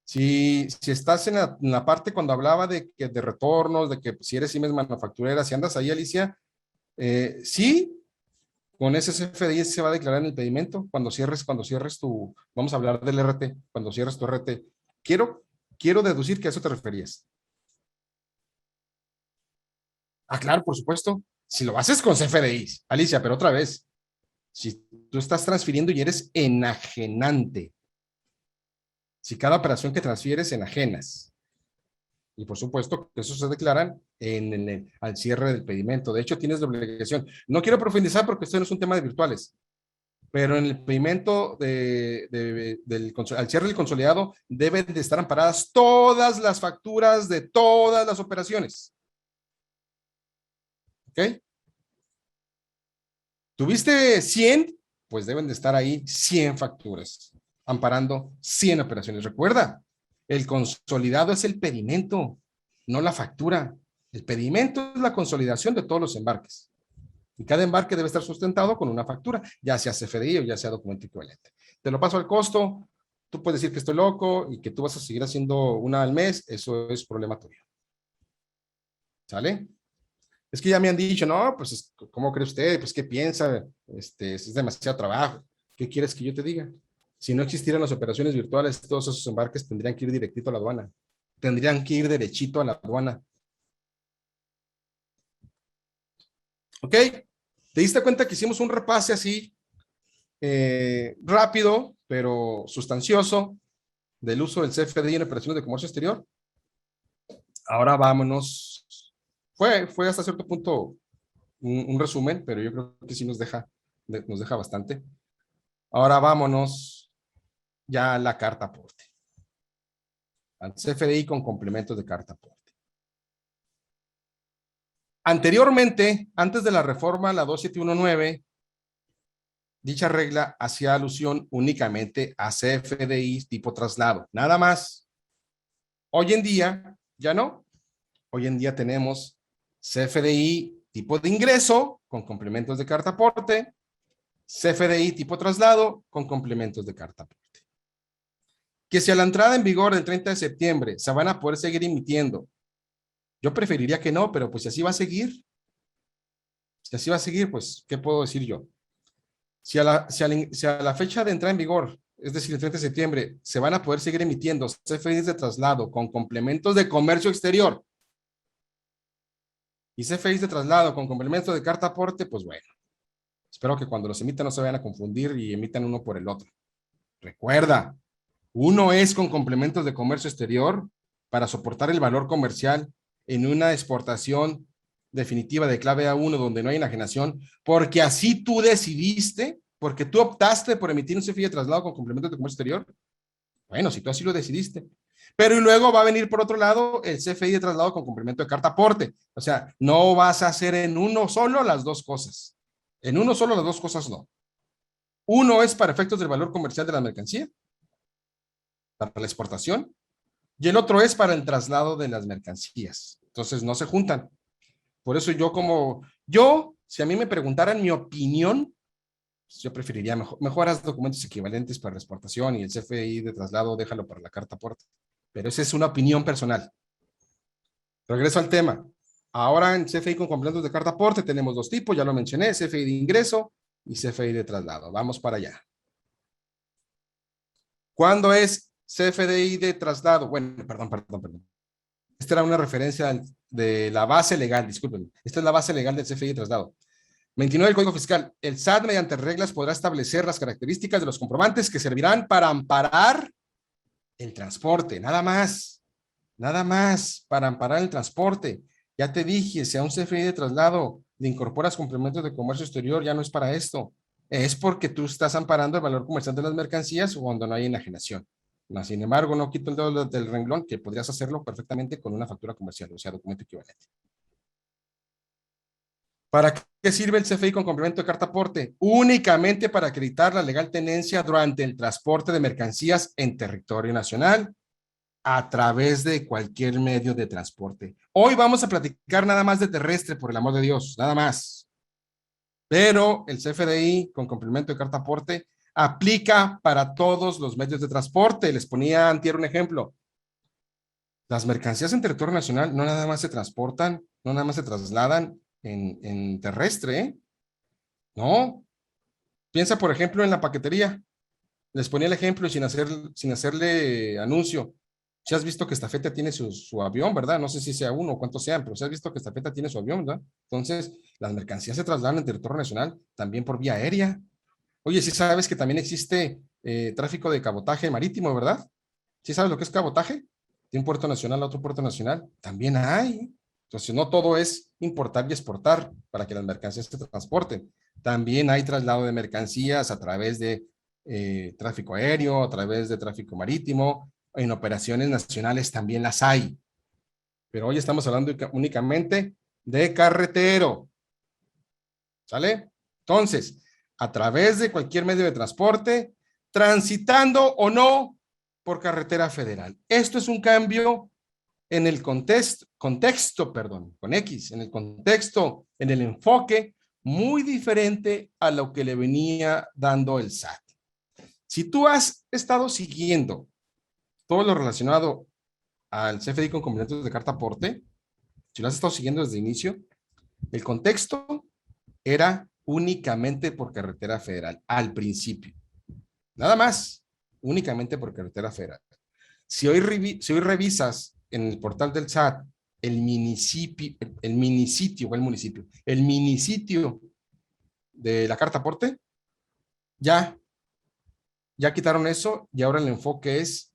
Si estás en la parte cuando hablaba de retornos, de que si eres Siemens manufacturera, si andas ahí, Alicia, sí, con ese CFDI se va a declarar en el pedimento cuando cierres tu, vamos a hablar del RT, cuando cierres tu RT. Quiero deducir que a eso te referías. Ah, claro, por supuesto. Si lo haces con CFDI, Alicia, pero otra vez, si tú estás transfiriendo y eres enajenante, si cada operación que transfieres enajenas, y por supuesto que eso se declaran al cierre del pedimento. De hecho, tienes la obligación. No quiero profundizar porque esto no es un tema de virtuales, pero en el pedimento al cierre del consolidado deben de estar amparadas todas las facturas de todas las operaciones. ¿Ok? ¿Tuviste 100? Pues deben de estar ahí 100 facturas, amparando 100 operaciones. Recuerda, el consolidado es el pedimento, no la factura. El pedimento es la consolidación de todos los embarques. Y cada embarque debe estar sustentado con una factura, ya sea CFDI o ya sea documento equivalente. Te lo paso al costo. Tú puedes decir que estoy loco y que tú vas a seguir haciendo una al mes. Eso es problema tuyo. ¿Sale? Es que ya me han dicho, no, pues, ¿cómo cree usted? Pues, ¿qué piensa? Es demasiado trabajo. ¿Qué quieres que yo te diga? Si no existieran las operaciones virtuales, todos esos embarques tendrían que ir directito a la aduana. Tendrían que ir derechito a la aduana. ¿Ok? ¿Te diste cuenta que hicimos un repase así, rápido, pero sustancioso, del uso del CFDI en operaciones de comercio exterior? Ahora vámonos. Fue hasta cierto punto un resumen, pero yo creo que sí nos deja bastante. Ahora vámonos ya a la carta aporte. Al CFDI con complementos de carta aporte. Anteriormente, antes de la reforma, la 2719, dicha regla hacía alusión únicamente a CFDI tipo traslado, nada más. Hoy en día, ya no. Hoy en día tenemos CFDI tipo de ingreso con complementos de carta aporte, CFDI tipo traslado con complementos de carta aporte. Que si a la entrada en vigor del 30 de septiembre se van a poder seguir emitiendo, yo preferiría que no, pero pues si así va a seguir, pues, ¿qué puedo decir yo? Si a la fecha de entrada en vigor, es decir, el 30 de septiembre, se van a poder seguir emitiendo CFDIs de traslado con complementos de comercio exterior y CFDIs de traslado con complementos de carta aporte, pues bueno, espero que cuando los emitan no se vayan a confundir y emitan uno por el otro. Recuerda, Uno es con complementos de comercio exterior para soportar el valor comercial en una exportación definitiva de clave A1 donde no hay enajenación, porque así tú decidiste, porque tú optaste por emitir un CFDI de traslado con complementos de comercio exterior. Bueno, si tú así lo decidiste. Pero y luego va a venir por otro lado el CFDI de traslado con complemento de carta aporte. O sea, no vas a hacer en uno solo las dos cosas. En uno solo las dos cosas no. Uno es para efectos del valor comercial de la mercancía, para la exportación, y el otro es para el traslado de las mercancías. Entonces no se juntan. Por eso si a mí me preguntaran mi opinión, yo preferiría mejoras documentos equivalentes para la exportación y el CFDI de traslado, déjalo para la carta aporte. Pero esa es una opinión personal. Regreso al tema. Ahora en CFDI con complementos de carta aporte tenemos dos tipos, ya lo mencioné, CFDI de ingreso y CFDI de traslado. Vamos para allá. ¿Cuándo es CFDI de traslado? Bueno, perdón. Esta era una referencia de la base legal, disculpen. Esta es la base legal del CFDI de traslado. 29 del Código Fiscal. El SAT, mediante reglas, podrá establecer las características de los comprobantes que servirán para amparar el transporte. Nada más para amparar el transporte. Ya te dije, si a un CFDI de traslado le incorporas complementos de comercio exterior, ya no es para esto. Es porque tú estás amparando el valor comercial de las mercancías cuando no hay enajenación. Sin embargo, no quito el dedo del renglón, que podrías hacerlo perfectamente con una factura comercial, o sea, documento equivalente. ¿Para qué sirve el CFDI con complemento de carta aporte? Únicamente para acreditar la legal tenencia durante el transporte de mercancías en territorio nacional a través de cualquier medio de transporte. Hoy vamos a platicar nada más de terrestre, por el amor de Dios, nada más. Pero el CFDI con complemento de carta aporte aplica para todos los medios de transporte. Les ponía antier un ejemplo. Las mercancías en territorio nacional no nada más se transportan, no nada más se trasladan en terrestre, ¿eh? No. Piensa, por ejemplo, en la paquetería. Les ponía el ejemplo y sin hacerle anuncio. Si has visto que Estafeta tiene su avión, ¿verdad? No sé si sea uno o cuántos sean, pero si has visto que Estafeta tiene su avión, ¿verdad? Entonces, las mercancías se trasladan en territorio nacional también por vía aérea. Oye, sí sabes que también existe tráfico de cabotaje marítimo, ¿verdad? ¿Sí sabes lo que es cabotaje? De un puerto nacional a otro puerto nacional. También hay. Entonces, no todo es importar y exportar para que las mercancías se transporten. También hay traslado de mercancías a través de tráfico aéreo, a través de tráfico marítimo. En operaciones nacionales también las hay. Pero hoy estamos hablando únicamente de carretero. ¿Sale? Entonces, a través de cualquier medio de transporte, transitando o no por carretera federal. Esto es un cambio en el contexto, con X, en el contexto, en el enfoque, muy diferente a lo que le venía dando el SAT. Si tú has estado siguiendo todo lo relacionado al CFDI con complementos de carta aporte, si lo has estado siguiendo desde el inicio, el contexto era únicamente por carretera federal, al principio. Nada más, únicamente por carretera federal. Si hoy revisas en el portal del SAT el minisitio de la carta aporte, ya quitaron eso y ahora el enfoque es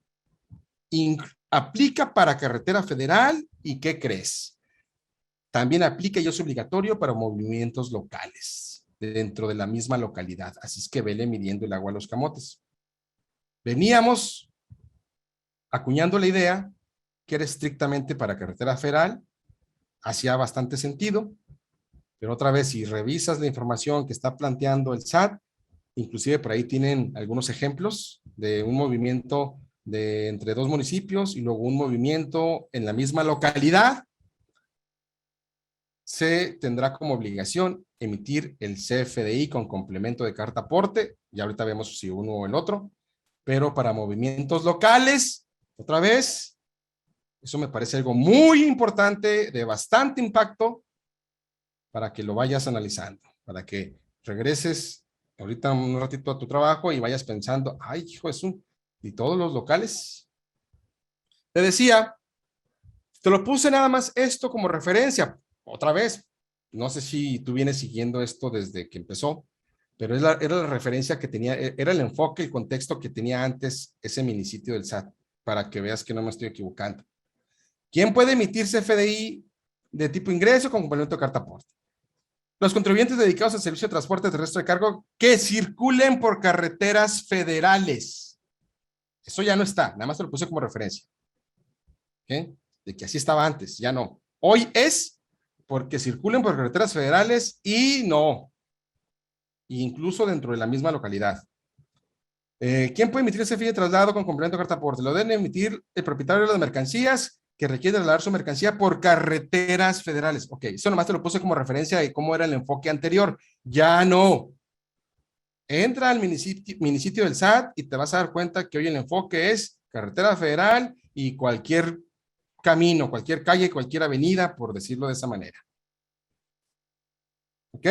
aplica para carretera federal y ¿qué crees? También aplica y es obligatorio para movimientos locales dentro de la misma localidad. Así es que vele midiendo el agua a los camotes. Veníamos acuñando la idea que era estrictamente para carretera federal, hacía bastante sentido, pero otra vez, si revisas la información que está planteando el SAT, inclusive por ahí tienen algunos ejemplos de un movimiento de entre dos municipios y luego un movimiento en la misma localidad, se tendrá como obligación emitir el CFDI con complemento de carta aporte, y ahorita vemos si uno o el otro, pero para movimientos locales, otra vez, eso me parece algo muy importante, de bastante impacto, para que lo vayas analizando, para que regreses ahorita un ratito a tu trabajo y vayas pensando, ay, hijo, y todos los locales. Te decía, te lo puse nada más esto como referencia, otra vez, no sé si tú vienes siguiendo esto desde que empezó, pero era la referencia que tenía, era el enfoque, el contexto que tenía antes ese minisitio del SAT, para que veas que no me estoy equivocando. ¿Quién puede emitir CFDI de tipo ingreso con complemento de carta aporte? Los contribuyentes dedicados al servicio de transporte terrestre de cargo que circulen por carreteras federales. Eso ya no está, nada más te lo puse como referencia. ¿Okay? De que así estaba antes, ya no. Hoy es porque circulen por carreteras federales y no, incluso dentro de la misma localidad. ¿Quién puede emitir ese fee de traslado con complemento de carta aporte? Lo deben emitir el propietario de las mercancías que requiere trasladar su mercancía por carreteras federales. Ok, eso nomás te lo puse como referencia de cómo era el enfoque anterior. Ya no. Entra al minisitio del SAT y te vas a dar cuenta que hoy el enfoque es carretera federal y cualquier camino, cualquier calle, cualquier avenida, por decirlo de esa manera. ¿Ok?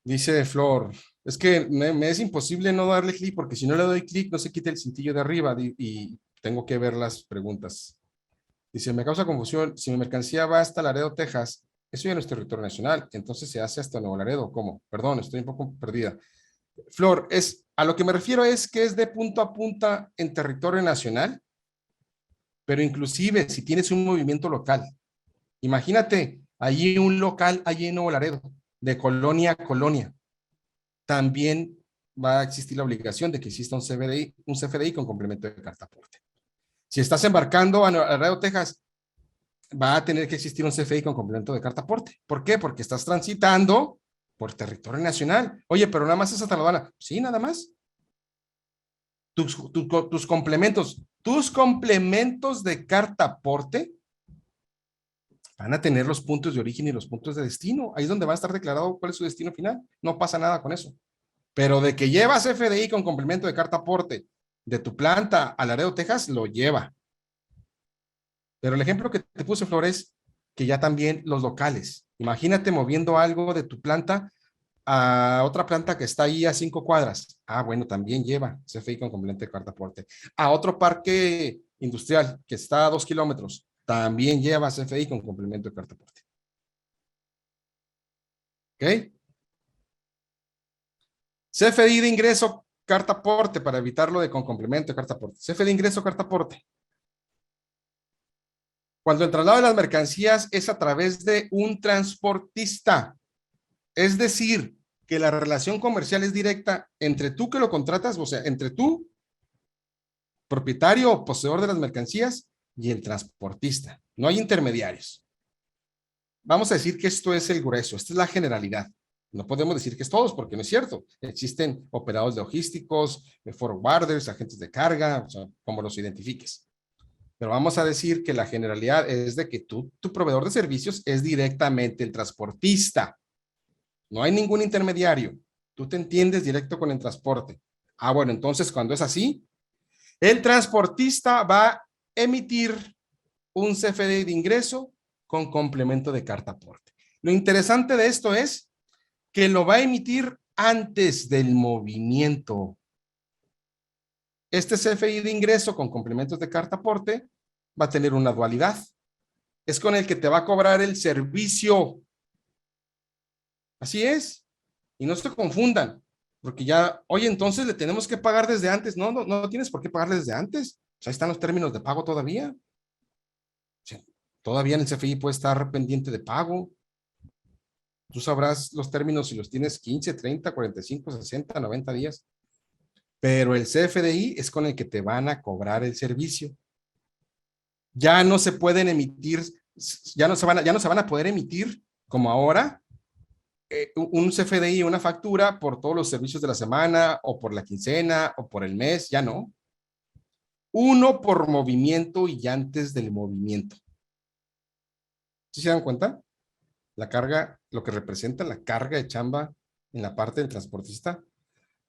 Dice Flor, es que me es imposible no darle clic porque si no le doy clic no se quita el cintillo de arriba y tengo que ver las preguntas. Dice, me causa confusión, si mi mercancía va hasta Laredo, Texas, eso ya no es territorio nacional, entonces se hace hasta Nuevo Laredo, ¿cómo? Perdón, estoy un poco perdida. Flor, a lo que me refiero es que es de punta a punta en territorio nacional, pero inclusive si tienes un movimiento local, imagínate, allí un local, allí en Nuevo Laredo, de colonia a colonia, también va a existir la obligación de que exista un CFDI con complemento de carta aporte. Si estás embarcando a Laredo, Texas, va a tener que existir un CFDI con complemento de carta aporte. ¿Por qué? Porque estás transitando por territorio nacional. Oye, pero nada más es hasta la aduana. Sí, nada más. Tus complementos de carta aporte van a tener los puntos de origen y los puntos de destino. Ahí es donde va a estar declarado cuál es su destino final. No pasa nada con eso. Pero de que llevas FDI con complemento de carta aporte de tu planta a Laredo, Texas, lo lleva. Pero el ejemplo que te puse, Flores, que ya también los locales. Imagínate moviendo algo de tu planta a otra planta que está ahí a 5 cuadras. Ah, bueno, también lleva CFI con complemento de carta aporte. A otro parque industrial que está a 2 kilómetros, también lleva CFI con complemento de carta aporte. ¿Ok? CFDI de ingreso, carta aporte, para evitarlo de con complemento de carta aporte. CFDI de ingreso, carta aporte. Cuando el traslado de las mercancías es a través de un transportista, es decir, que la relación comercial es directa entre tú que lo contratas, o sea, entre tú, propietario o poseedor de las mercancías, y el transportista. No hay intermediarios. Vamos a decir que esto es el grueso, esta es la generalidad. No podemos decir que es todos porque no es cierto. Existen operadores logísticos, forwarders, agentes de carga, o sea, como los identifiques. Pero vamos a decir que la generalidad es de que tu proveedor de servicios es directamente el transportista. No hay ningún intermediario. Tú te entiendes directo con el transporte. Ah, bueno, entonces cuando es así, el transportista va a emitir un CFDI de ingreso con complemento de carta aporte. Lo interesante de esto es que lo va a emitir antes del movimiento. Este CFDI de ingreso con complementos de carta aporte va a tener una dualidad. Es con el que te va a cobrar el servicio. Así es. Y no se confundan, porque ya, oye, entonces le tenemos que pagar desde antes. No, no, no tienes por qué pagarle desde antes. O sea, ahí están los términos de pago todavía. O sea, todavía en el CFI puede estar pendiente de pago. Tú sabrás los términos si los tienes 15, 30, 45, 60, 90 días. Pero el CFDI es con el que te van a cobrar el servicio. Ya no se pueden emitir, ya no se van a poder emitir como ahora un CFDI, una factura por todos los servicios de la semana o por la quincena o por el mes, ya no. Uno por movimiento y antes del movimiento. ¿Sí se dan cuenta? La carga, lo que representa la carga de chamba en la parte del transportista.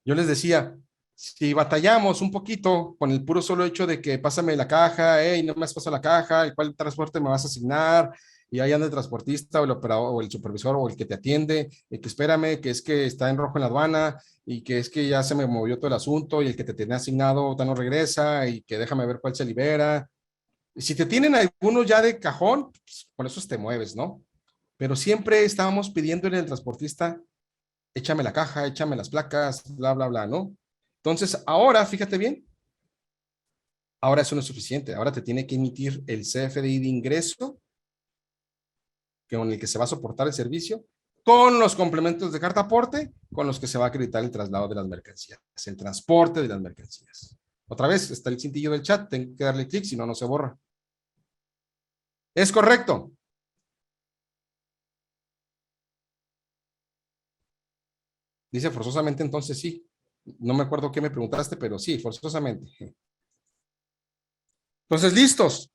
Yo les decía, si batallamos un poquito con el puro solo hecho de que pásame la caja, hey, no me has pasado la caja, ¿cuál transporte me vas a asignar? Y ahí anda el transportista o el operador o el supervisor o el que te atiende, y que espérame, que es que está en rojo en la aduana y que es que ya se me movió todo el asunto y el que te tenía asignado no regresa y que déjame ver cuál se libera. Y si te tienen algunos ya de cajón, pues, con esos te mueves, ¿no? Pero siempre estábamos pidiéndole al transportista échame la caja, échame las placas, bla, bla, bla, ¿no? Entonces, ahora, fíjate bien, ahora eso no es suficiente. Ahora te tiene que emitir el CFDI de ingreso con el que se va a soportar el servicio, con los complementos de carta aporte, con los que se va a acreditar el traslado de las mercancías, el transporte de las mercancías. Otra vez, está el cintillo del chat, tengo que darle clic, si no, no se borra. ¿Es correcto? Dice forzosamente, entonces sí. No me acuerdo qué me preguntaste, pero sí, forzosamente. Entonces, listos.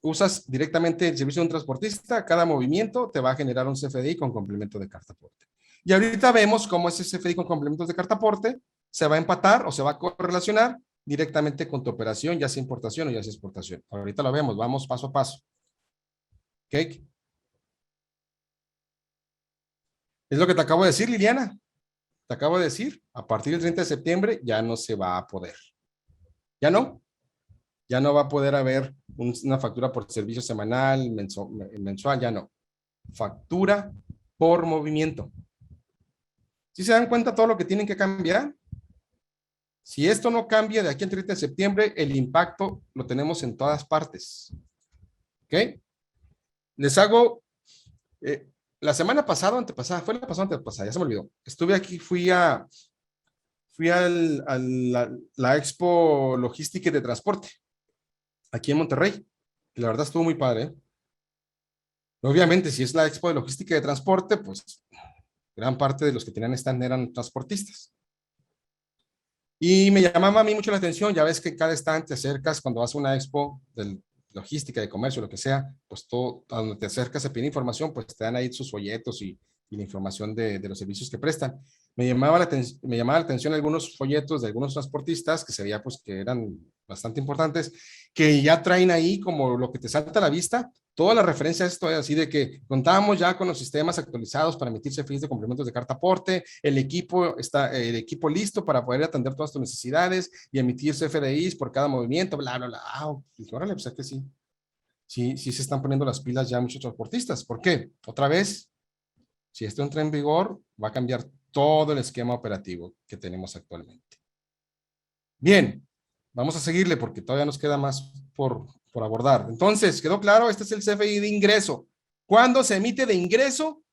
Usas directamente el servicio de un transportista, cada movimiento te va a generar un CFDI con complemento de carta aporte. Y ahorita vemos cómo ese CFDI con complementos de carta aporte se va a empatar o se va a correlacionar directamente con tu operación, ya sea importación o ya sea exportación. Ahorita lo vemos, vamos paso a paso. ¿Ok? Es lo que te acabo de decir, Liliana. Te acabo de decir, a partir del 30 de septiembre ya no se va a poder. ¿Ya no? Ya no va a poder haber una factura por servicio semanal, mensual, ya no. Factura por movimiento. ¿Sí se dan cuenta todo lo que tienen que cambiar? Si esto no cambia de aquí al 30 de septiembre, el impacto lo tenemos en todas partes. ¿Ok? Les hago, la semana pasada o antepasada, fue la pasada o antepasada, ya se me olvidó. Estuve aquí, fui a la Expo Logística y de Transporte, aquí en Monterrey. Y la verdad estuvo muy padre, ¿eh? Obviamente, si es la Expo de Logística y de Transporte, pues gran parte de los que tenían stand eran transportistas. Y me llamaba a mí mucho la atención, ya ves que cada stand te acercas cuando vas a una expo de logística, de comercio, lo que sea, pues todo, a donde te acercas a pedir información, pues te dan ahí sus folletos y la información de los servicios que prestan. Me llamaba la atención algunos folletos de algunos transportistas que se veía pues que eran bastante importantes, que ya traen ahí como lo que te salta a la vista, toda la referencia a esto es así de que contamos ya con los sistemas actualizados para emitir CFDIs de complementos de carta aporte, el equipo listo para poder atender todas tus necesidades y emitir CFDIs por cada movimiento, bla, bla, bla. Y órale, pues es que sí. Sí se están poniendo las pilas ya muchos transportistas. ¿Por qué? Otra vez, si esto entra en vigor, va a cambiar todo el esquema operativo que tenemos actualmente. Bien, vamos a seguirle porque todavía nos queda más por abordar. Entonces, ¿quedó claro? Este es el CFDI de ingreso. ¿Cuándo se emite de ingreso?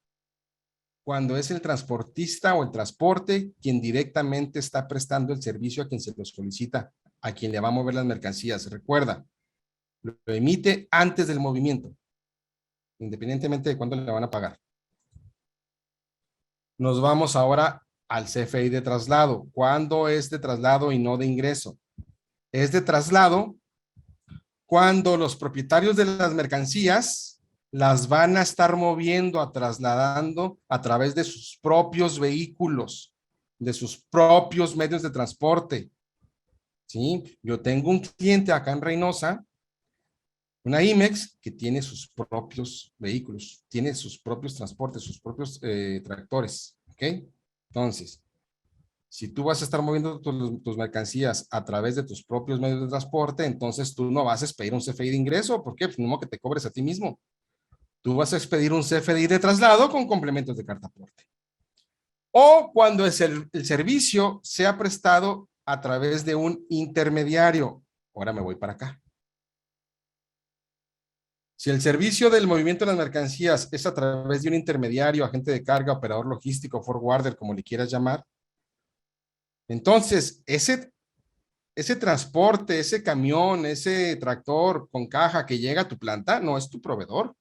Cuando es el transportista o el transporte quien directamente está prestando el servicio a quien se lo solicita, a quien le va a mover las mercancías. Recuerda, lo emite antes del movimiento, independientemente de cuándo le van a pagar. Nos vamos ahora al CFI de traslado. ¿Cuándo es de traslado y no de ingreso? Es de traslado cuando los propietarios de las mercancías las van a estar moviendo, trasladando a través de sus propios vehículos, de sus propios medios de transporte. ¿Sí? Yo tengo un cliente acá en Reynosa, una IMEX, que tiene sus propios vehículos, tiene sus propios transportes, sus propios tractores. ¿Ok? Entonces, si tú vas a estar moviendo tus mercancías a través de tus propios medios de transporte, entonces tú no vas a expedir un CFDI de ingreso. ¿Por qué? Pues no que te cobres a ti mismo. Tú vas a expedir un CFDI de traslado con complementos de carta aporte. O cuando es el servicio sea prestado a través de un intermediario. Ahora me voy para acá. Si el servicio del movimiento de las mercancías es a través de un intermediario, agente de carga, operador logístico, forwarder, como le quieras llamar, entonces ese transporte, ese camión, ese tractor con caja que llega a tu planta no es tu proveedor.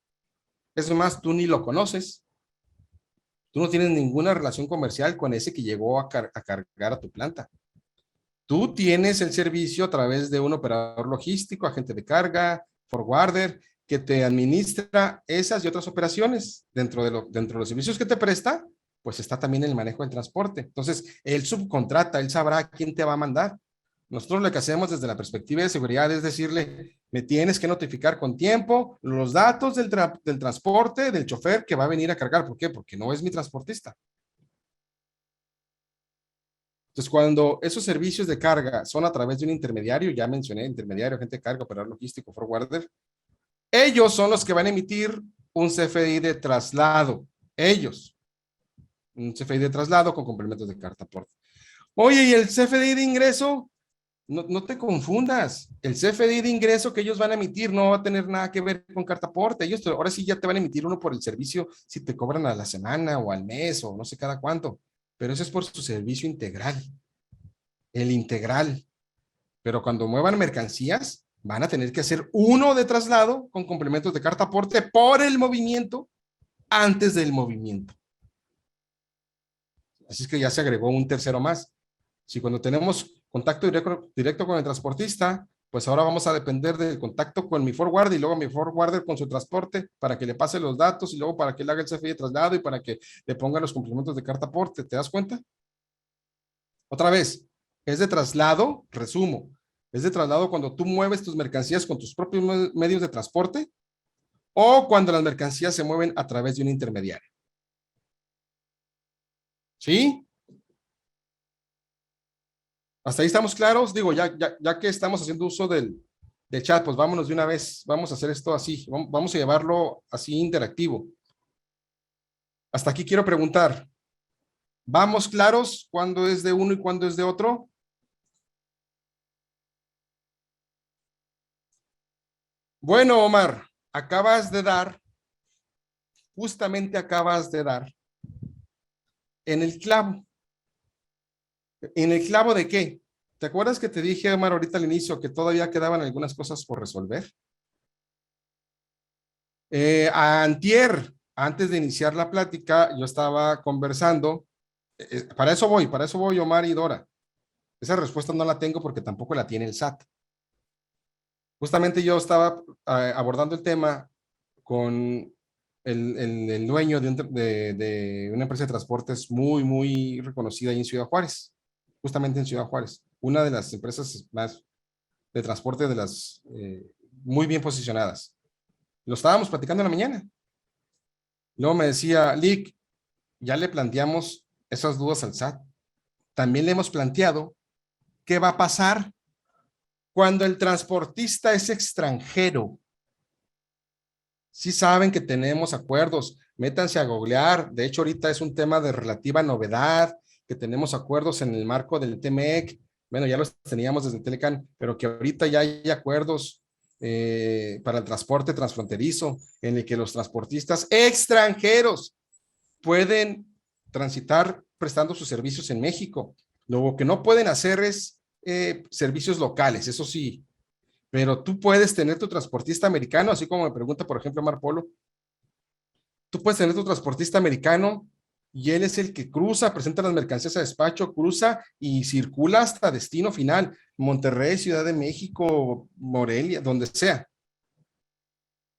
Es más, tú ni lo conoces. Tú no tienes ninguna relación comercial con ese que llegó a cargar a tu planta. Tú tienes el servicio a través de un operador logístico, agente de carga, forwarder, que te administra esas y otras operaciones. Dentro de los servicios que te presta, pues está también el manejo del transporte. Entonces, él subcontrata, él sabrá quién te va a mandar. Nosotros lo que hacemos desde la perspectiva de seguridad es decirle, me tienes que notificar con tiempo los datos del transporte, del chofer que va a venir a cargar. ¿Por qué? Porque no es mi transportista. Entonces, cuando esos servicios de carga son a través de un intermediario, ya mencioné intermediario, agente de carga, operador logístico, forwarder, ellos son los que van a emitir un CFDI de traslado. Ellos. un CFDI de traslado con complementos de carta aporte. Oye, ¿y el CFDI de ingreso? No te confundas. El CFDI de ingreso que ellos van a emitir no va a tener nada que ver con carta aporte. Ellos ahora sí ya te van a emitir uno por el servicio si te cobran a la semana o al mes o no sé cada cuánto. Pero eso es por su servicio integral. El integral. Pero cuando muevan mercancías, van a tener que hacer uno de traslado con complementos de carta aporte por el movimiento antes del movimiento. Así es que ya se agregó un tercero más. Si cuando tenemos contacto directo con el transportista, pues ahora vamos a depender del contacto con mi forwarder y luego mi forwarder con su transporte para que le pase los datos y luego para que le haga el CFI de traslado y para que le ponga los complementos de carta aporte. ¿Te das cuenta? Otra vez, es de traslado, resumo, es de traslado cuando tú mueves tus mercancías con tus propios medios de transporte o cuando las mercancías se mueven a través de un intermediario. ¿Sí? Hasta ahí estamos claros. Digo, ya que estamos haciendo uso del chat, pues vámonos de una vez. Vamos a hacer esto así. Vamos a llevarlo así interactivo. Hasta aquí quiero preguntar. ¿Vamos claros cuándo es de uno y cuándo es de otro? Bueno, Omar, justamente acabas de dar en el clavo. ¿En el clavo de qué? ¿Te acuerdas que te dije, Omar, ahorita al inicio que todavía quedaban algunas cosas por resolver? Antier, antes de iniciar la plática, yo estaba conversando. Para eso voy, Omar y Dora. Esa respuesta no la tengo porque tampoco la tiene el SAT. Justamente yo estaba abordando el tema con el dueño de una empresa de transportes muy reconocida ahí en Ciudad Juárez, justamente en Ciudad Juárez, una de las empresas más de transporte de las muy bien posicionadas. Lo estábamos platicando en la mañana. Luego me decía, Lick, ya le planteamos esas dudas al SAT. También le hemos planteado qué va a pasar cuando el transportista es extranjero. Sí saben que tenemos acuerdos, métanse a googlear. De hecho, ahorita es un tema de relativa novedad, que tenemos acuerdos en el marco del TMEC. Bueno, ya los teníamos desde Telecan, pero que ahorita ya hay acuerdos para el transporte transfronterizo, en el que los transportistas extranjeros pueden transitar prestando sus servicios en México. Lo que no pueden hacer es servicios locales, eso sí, pero tú puedes tener tu transportista americano, así como me pregunta, por ejemplo, Mar Polo, tú puedes tener tu transportista americano y él es el que cruza, presenta las mercancías a despacho, cruza y circula hasta destino final, Monterrey, Ciudad de México, Morelia, donde sea.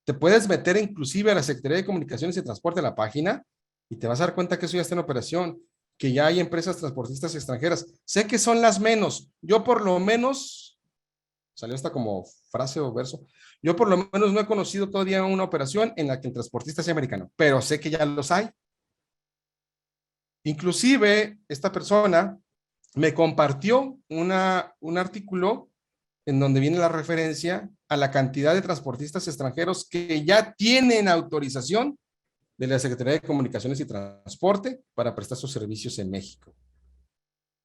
Te puedes meter inclusive a la Secretaría de Comunicaciones y Transporte a la página y te vas a dar cuenta que eso ya está en operación, que ya hay empresas transportistas extranjeras. Sé que son las menos. Yo por lo menos, salió hasta como frase o verso, yo por lo menos no he conocido todavía una operación en la que el transportista sea americano, pero sé que ya los hay. Inclusive, esta persona me compartió un artículo en donde viene la referencia a la cantidad de transportistas extranjeros que ya tienen autorización de la Secretaría de Comunicaciones y Transporte para prestar sus servicios en México.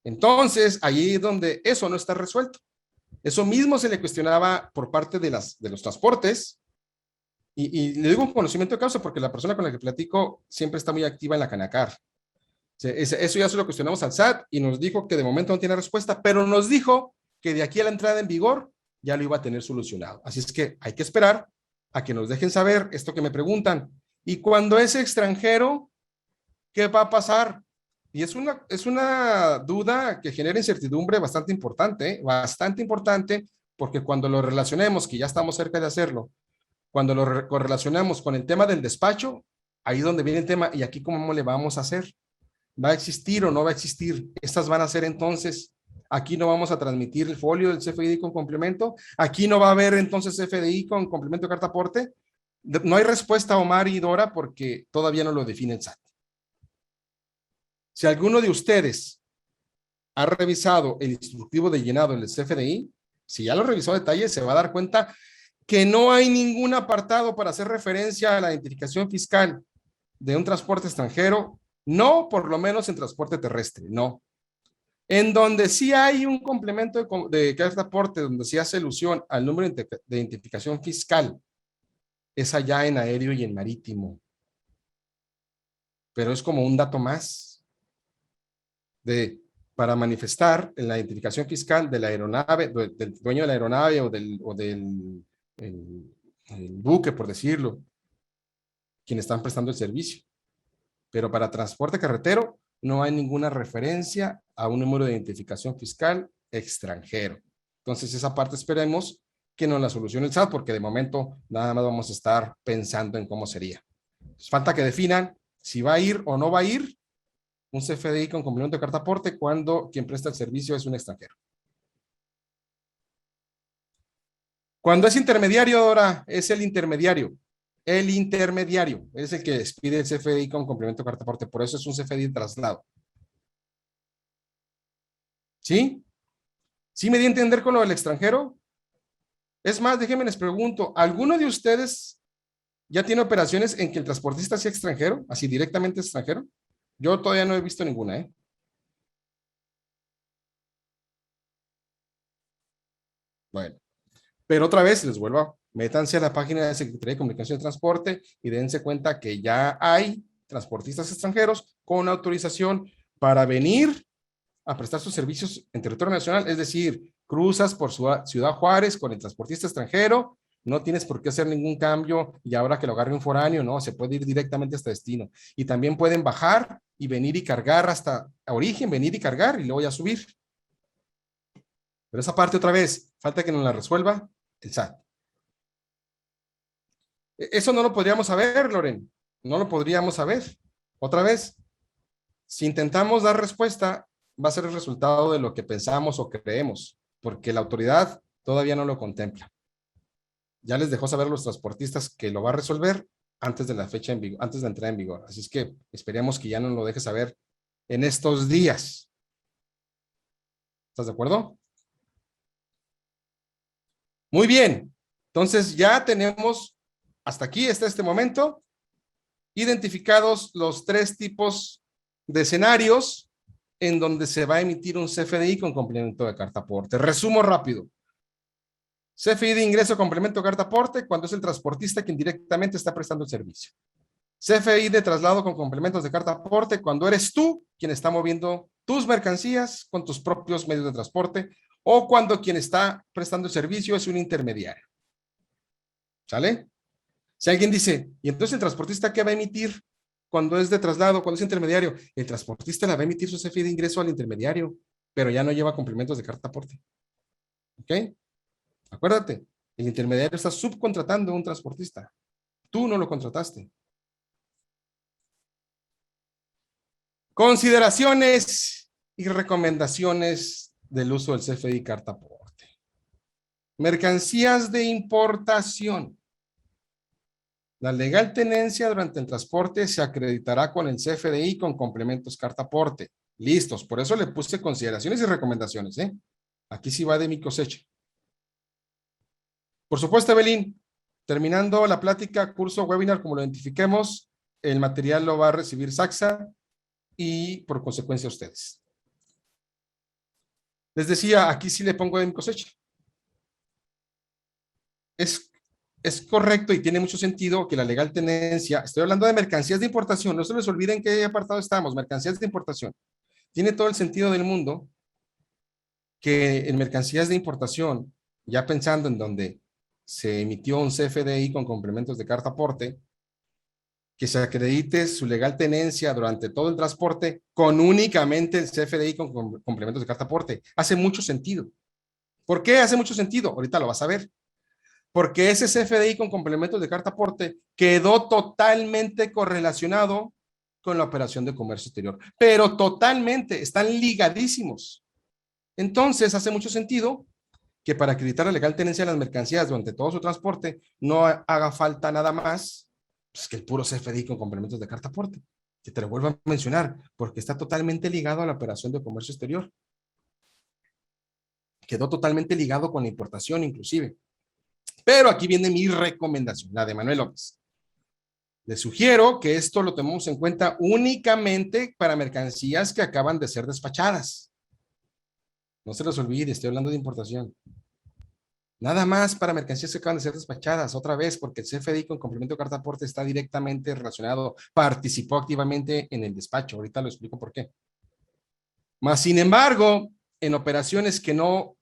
Entonces, ahí es donde eso no está resuelto. Eso mismo se le cuestionaba por parte de los transportes y le digo un conocimiento de causa porque la persona con la que platico siempre está muy activa en la Canacar. Eso ya se lo cuestionamos al SAT y nos dijo que de momento no tiene respuesta, pero nos dijo que de aquí a la entrada en vigor ya lo iba a tener solucionado. Así es que hay que esperar a que nos dejen saber esto que me preguntan. Y cuando es extranjero, ¿qué va a pasar? Y es una duda que genera incertidumbre bastante importante, porque cuando lo relacionemos, que ya estamos cerca de hacerlo, cuando lo correlacionamos con el tema del despacho, ahí es donde viene el tema, ¿y aquí cómo le vamos a hacer? ¿Va a existir o no va a existir? Estas van a ser entonces, aquí no vamos a transmitir el folio del CFDI con complemento, aquí no va a haber entonces CFDI con complemento de carta aporte. No hay respuesta, Omar y Dora, porque todavía no lo define el SAT. Si alguno de ustedes ha revisado el instructivo de llenado del CFDI, si ya lo revisó a detalle, se va a dar cuenta que no hay ningún apartado para hacer referencia a la identificación fiscal de un transporte extranjero, No, por lo menos en transporte terrestre, no. En donde sí hay un complemento de carta aporte, donde sí hace alusión al número de identificación fiscal, es allá en aéreo y en marítimo. Pero es como un dato más para manifestar en la identificación fiscal de la aeronave, del dueño de la aeronave el buque, por decirlo, quienes están prestando el servicio. Pero para transporte carretero no hay ninguna referencia a un número de identificación fiscal extranjero. Entonces esa parte esperemos que nos la solucione el SAT, porque de momento nada más vamos a estar pensando en cómo sería. Falta que definan si va a ir o no va a ir un CFDI con complemento de carta aporte cuando quien presta el servicio es un extranjero. Cuando es intermediario, ahora es el intermediario. El intermediario es el que expide el CFDI con complemento de carta aporte. Por eso es un CFDI de traslado. ¿Sí? ¿Sí me di a entender con lo del extranjero? Es más, déjenme les pregunto, ¿alguno de ustedes ya tiene operaciones en que el transportista sea extranjero? Así directamente extranjero. Yo todavía no he visto ninguna, ¿eh? Bueno, pero otra vez les vuelvo, métanse a la página de Secretaría de Comunicación y Transporte y dense cuenta que ya hay transportistas extranjeros con autorización para venir a prestar sus servicios en territorio nacional, es decir, cruzas por Ciudad Juárez con el transportista extranjero, no tienes por qué hacer ningún cambio y ahora que lo agarre un foráneo, no, se puede ir directamente hasta destino. Y también pueden bajar y venir y cargar hasta origen, venir y cargar y luego ya subir. Pero esa parte otra vez, falta que nos la resuelva el SAT. Eso no lo podríamos saber, Loren, no lo podríamos saber. Otra vez, si intentamos dar respuesta, va a ser el resultado de lo que pensamos o creemos, porque la autoridad todavía no lo contempla. Ya les dejó saber a los transportistas que lo va a resolver antes de la fecha en vigor, antes de entrar en vigor. Así es que esperemos que ya nos lo deje saber en estos días. ¿Estás de acuerdo? Muy bien. Entonces ya tenemos hasta aquí, hasta este momento, identificados los tres tipos de escenarios en donde se va a emitir un CFDI con complemento de carta aporte. Resumo rápido. CFDI de ingreso complemento de carta aporte cuando es el transportista quien directamente está prestando el servicio. CFDI de traslado con complementos de carta aporte cuando eres tú quien está moviendo tus mercancías con tus propios medios de transporte o cuando quien está prestando el servicio es un intermediario. ¿Sale? Si alguien dice, ¿y entonces el transportista qué va a emitir cuando es de traslado, cuando es intermediario? El transportista la va a emitir su CFDI de ingreso al intermediario, pero ya no lleva complementos de carta aporte. ¿Ok? Acuérdate, el intermediario está subcontratando a un transportista. Tú no lo contrataste. Consideraciones y recomendaciones del uso del CFDI carta aporte. Mercancías de importación. La legal tenencia durante el transporte se acreditará con el CFDI con complementos carta aporte. Listos, por eso le puse consideraciones y recomendaciones, ¿eh? Aquí sí va de mi cosecha. Por supuesto, Evelyn, terminando la plática, curso, webinar, como lo identifiquemos, el material lo va a recibir Saxa y por consecuencia ustedes. Les decía, aquí sí le pongo de mi cosecha. Es correcto y tiene mucho sentido que la legal tenencia, estoy hablando de mercancías de importación, no se les olviden en qué apartado estamos, mercancías de importación. Tiene todo el sentido del mundo que en mercancías de importación, ya pensando en donde se emitió un CFDI con complementos de carta aporte, que se acredite su legal tenencia durante todo el transporte con únicamente el CFDI con complementos de carta aporte. Hace mucho sentido. ¿Por qué hace mucho sentido? Ahorita lo vas a ver. Porque ese CFDI con complementos de carta aporte quedó totalmente correlacionado con la operación de comercio exterior, pero totalmente, están ligadísimos. Entonces, hace mucho sentido que para acreditar la legal tenencia de las mercancías durante todo su transporte no haga falta nada más pues, que el puro CFDI con complementos de carta aporte, que te lo vuelvo a mencionar, porque está totalmente ligado a la operación de comercio exterior. Quedó totalmente ligado con la importación inclusive. Pero aquí viene mi recomendación, la de Manuel López. Les sugiero que esto lo tomemos en cuenta únicamente para mercancías que acaban de ser despachadas. No se les olvide, estoy hablando de importación. Nada más para mercancías que acaban de ser despachadas, otra vez, porque el CFDI con complemento de carta aporte está directamente relacionado, participó activamente en el despacho. Ahorita lo explico por qué. Más sin embargo, en operaciones que no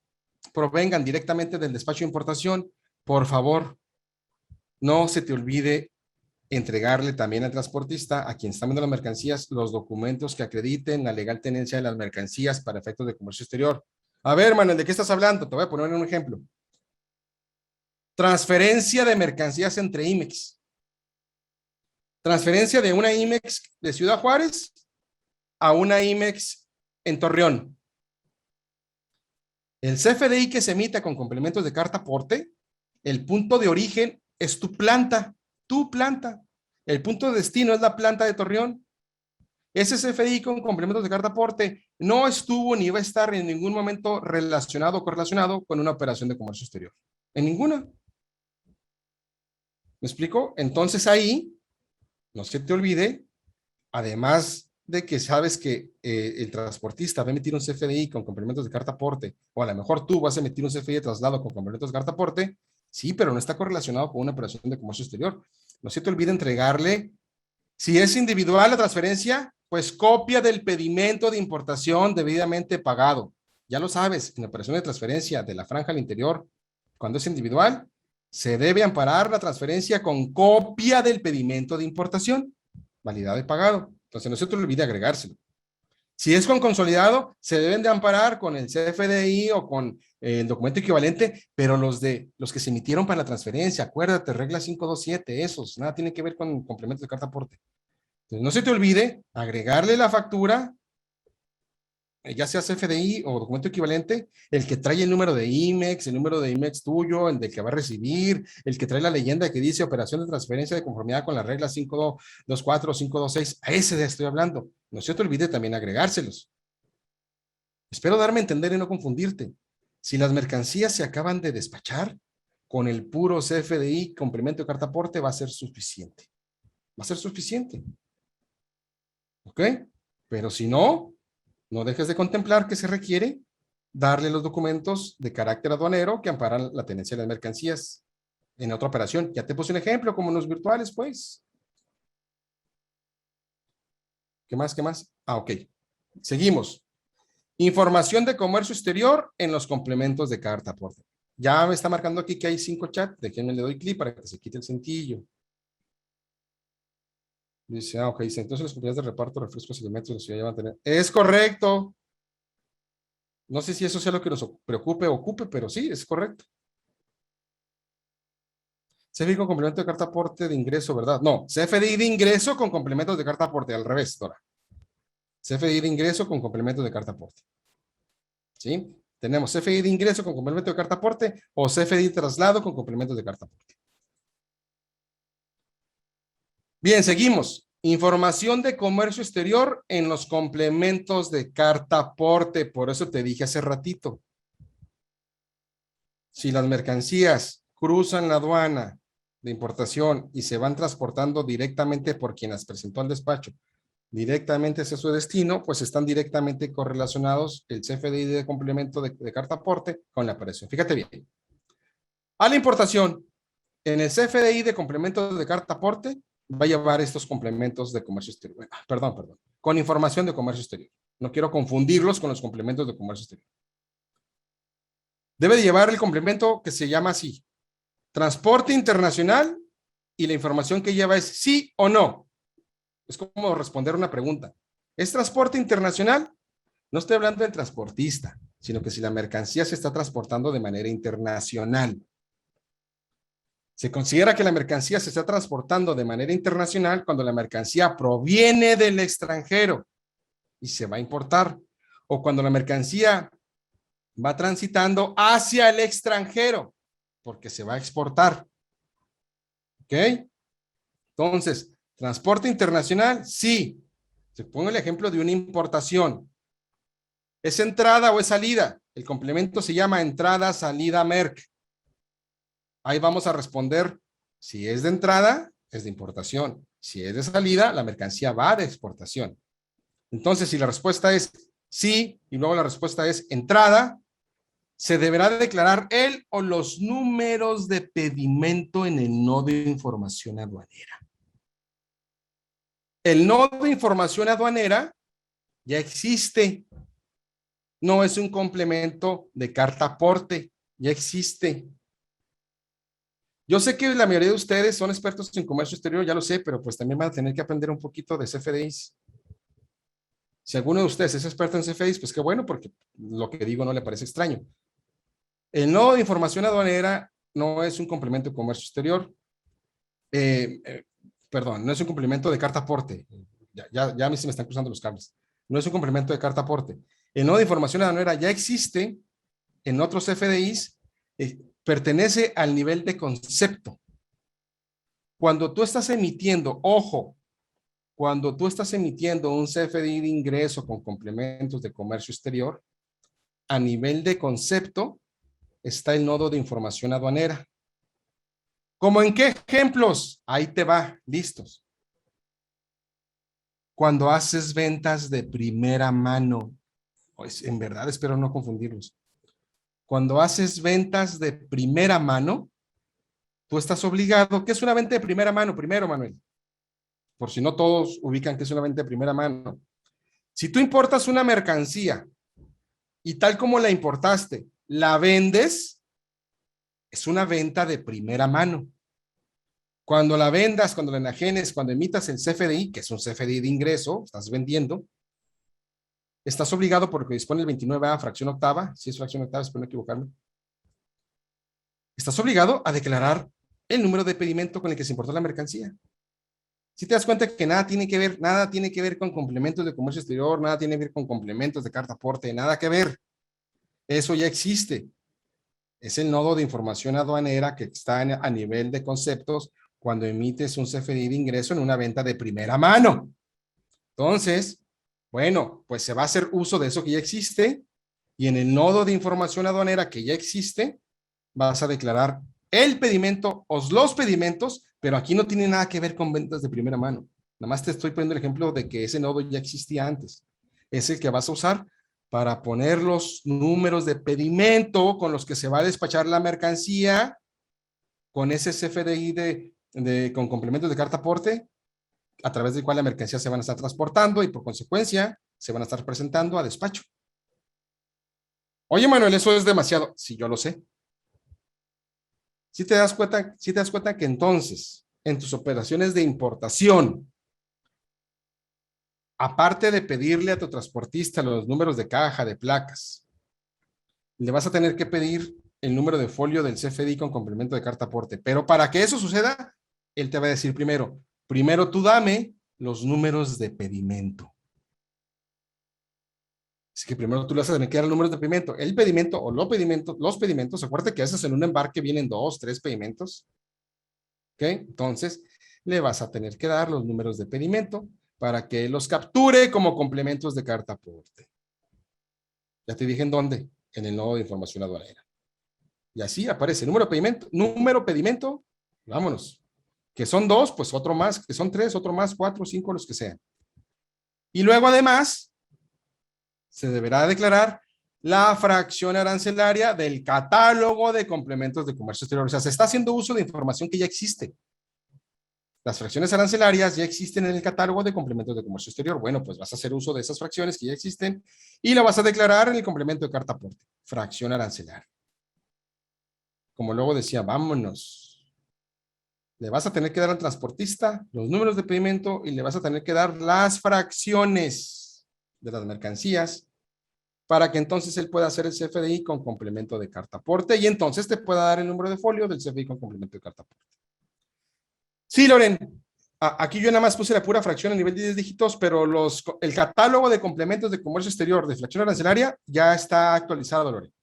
provengan directamente del despacho de importación, por favor, no se te olvide entregarle también al transportista, a quien está vendiendo las mercancías, los documentos que acrediten la legal tenencia de las mercancías para efectos de comercio exterior. A ver, Manuel, ¿de qué estás hablando? Te voy a poner un ejemplo. Transferencia de mercancías entre IMEX. Transferencia de una IMEX de Ciudad Juárez a una IMEX en Torreón. El CFDI que se emita con complementos de carta aporte, el punto de origen es tu planta. El punto de destino es la planta de Torreón. Ese CFDI con complementos de carta aporte no estuvo ni va a estar en ningún momento relacionado o correlacionado con una operación de comercio exterior. En ninguna. ¿Me explico? Entonces ahí, no se te olvide, además de que sabes que el transportista va a emitir un CFDI con complementos de carta aporte, o a lo mejor tú vas a emitir un CFDI de traslado con complementos de carta aporte, sí, pero no está correlacionado con una operación de comercio exterior. No se te olvide entregarle, si es individual la transferencia, pues copia del pedimento de importación debidamente pagado. Ya lo sabes, en la operación de transferencia de la franja al interior, cuando es individual, se debe amparar la transferencia con copia del pedimento de importación, validado y pagado. Entonces no se te olvide agregárselo. Si es con consolidado, se deben de amparar con el CFDI o con el documento equivalente, pero los que se emitieron para la transferencia, acuérdate, regla 527, esos, nada tiene que ver con complementos de carta aporte. Entonces no se te olvide agregarle la factura, ya sea CFDI o documento equivalente, el que trae el número de IMEX, el número de IMEX tuyo, el del que va a recibir, el que trae la leyenda que dice operación de transferencia de conformidad con la regla 524 o 526, a ese de estoy hablando. No se te olvide también agregárselos. Espero darme a entender y no confundirte. Si las mercancías se acaban de despachar, con el puro CFDI, complemento de carta aporte, va a ser suficiente. Va a ser suficiente. ¿Ok? Pero si no, no dejes de contemplar que se requiere darle los documentos de carácter aduanero que amparan la tenencia de las mercancías en otra operación. Ya te puse un ejemplo, como en los virtuales, pues. ¿Qué más? ¿Qué más? Ah, ok. Seguimos. Información de comercio exterior en los complementos de carta aporte. Ya me está marcando aquí que hay 5 chats. Déjenme le doy clic para que se quite el cintillo. Dice, ok, dice, entonces las compañías de reparto, refrescos y alimentos de la ciudad ya van a tener. Es correcto. No sé si eso sea lo que nos preocupe o ocupe, pero sí, es correcto. CFDI con complemento de carta aporte de ingreso, ¿verdad? No, CFDI de ingreso con complementos de carta aporte, al revés, Dora. CFDI de ingreso con complementos de carta aporte. ¿Sí? Tenemos CFDI de ingreso con complemento de carta aporte o CFDI de traslado con complementos de carta aporte. Bien, seguimos. Información de comercio exterior en los complementos de carta aporte. Por eso te dije hace ratito. Si las mercancías cruzan la aduana de importación y se van transportando directamente por quien las presentó al despacho, directamente hacia su destino, pues están directamente correlacionados el CFDI de complemento de carta aporte con la operación. Fíjate bien. A la importación, en el CFDI de complemento de carta aporte, va a llevar estos complementos de comercio exterior. Perdón, con información de comercio exterior. No quiero confundirlos con los complementos de comercio exterior. Debe de llevar el complemento que se llama así, transporte internacional, y la información que lleva es sí o no. Es como responder una pregunta. ¿Es transporte internacional? No estoy hablando del transportista, sino que si la mercancía se está transportando de manera internacional. Se considera que la mercancía se está transportando de manera internacional cuando la mercancía proviene del extranjero y se va a importar, o cuando la mercancía va transitando hacia el extranjero porque se va a exportar. ¿Ok? Entonces, transporte internacional, sí. Se pone el ejemplo de una importación. ¿Es entrada o es salida? El complemento se llama entrada, salida, merc. Ahí vamos a responder si es de entrada es de importación. Si es de salida, la mercancía va de exportación. Entonces, si la respuesta es sí, y luego la respuesta es entrada, se deberá declarar el o los números de pedimento en el nodo de información aduanera. El nodo de información aduanera ya existe. No es un complemento de carta aporte, ya existe. Yo sé que la mayoría de ustedes son expertos en comercio exterior, ya lo sé, pero pues también van a tener que aprender un poquito de CFDIs. Si alguno de ustedes es experto en CFDIs, pues qué bueno, porque lo que digo no le parece extraño. El nodo de información aduanera no es un complemento de comercio exterior. Perdón, no es un complemento de carta aporte. Ya a mí se me están cruzando los cables. No es un complemento de carta aporte. El nodo de información aduanera ya existe en otros CFDIs, pertenece al nivel de concepto. Cuando tú estás emitiendo, ojo, cuando tú estás emitiendo un CFDI de ingreso con complementos de comercio exterior, a nivel de concepto está el nodo de información aduanera. ¿Cómo en qué ejemplos? Ahí te va, listos. Cuando haces ventas de primera mano, pues en verdad espero no confundirlos. Cuando haces ventas de primera mano, tú estás obligado. ¿Qué es una venta de primera mano? Primero, Manuel, por si no todos ubican que es una venta de primera mano. Si tú importas una mercancía y tal como la importaste, la vendes, es una venta de primera mano. Cuando la vendas, cuando la enajenes, cuando emitas el CFDI, que es un CFDI de ingreso, estás vendiendo, estás obligado porque dispone el 29A, fracción octava, si es fracción octava, espero no equivocarme, estás obligado a declarar el número de pedimento con el que se importó la mercancía. Si te das cuenta que nada tiene que ver con complementos de comercio exterior, nada tiene que ver con complementos de carta aporte, nada que ver. Eso ya existe. Es el nodo de información aduanera que está a nivel de conceptos cuando emites un CFDI de ingreso en una venta de primera mano. Entonces, bueno, pues se va a hacer uso de eso que ya existe y en el nodo de información aduanera que ya existe, vas a declarar el pedimento o los pedimentos, pero aquí no tiene nada que ver con ventas de primera mano. Nada más te estoy poniendo el ejemplo de que ese nodo ya existía antes. Es el que vas a usar para poner los números de pedimento con los que se va a despachar la mercancía con ese CFDI con complementos de carta aporte, a través del cual la mercancía se van a estar transportando y por consecuencia se van a estar presentando a despacho. Oye, Manuel, eso es demasiado. Sí, yo lo sé. Si te das cuenta que entonces, en tus operaciones de importación, aparte de pedirle a tu transportista los números de caja, de placas, le vas a tener que pedir el número de folio del CFDI con complemento de carta aporte. Pero para que eso suceda, él te va a decir primero tú dame los números de pedimento. Así que primero tú le vas a tener que dar el número de pedimento. El pedimento o los pedimentos, acuérdate que a veces en un embarque vienen 2, 3 pedimentos. ¿Ok? Entonces, le vas a tener que dar los números de pedimento para que los capture como complementos de carta aporte. Ya te dije en dónde, en el nodo de información aduanera. Y así aparece número pedimento, vámonos. Que son 2, pues otro más, que son 3, otro más, 4, 5, los que sean. Y luego además, se deberá declarar la fracción arancelaria del catálogo de complementos de comercio exterior. O sea, se está haciendo uso de información que ya existe. Las fracciones arancelarias ya existen en el catálogo de complementos de comercio exterior. Bueno, pues vas a hacer uso de esas fracciones que ya existen y la vas a declarar en el complemento de carta aporte, fracción arancelaria. Como luego decía, vámonos. Le vas a tener que dar al transportista los números de pedimento y le vas a tener que dar las fracciones de las mercancías para que entonces él pueda hacer el CFDI con complemento de carta aporte y entonces te pueda dar el número de folio del CFDI con complemento de carta aporte. Sí, Loren, aquí yo nada más puse la pura fracción a nivel de 10 dígitos, pero el catálogo de complementos de comercio exterior de fracción arancelaria ya está actualizado, Loren.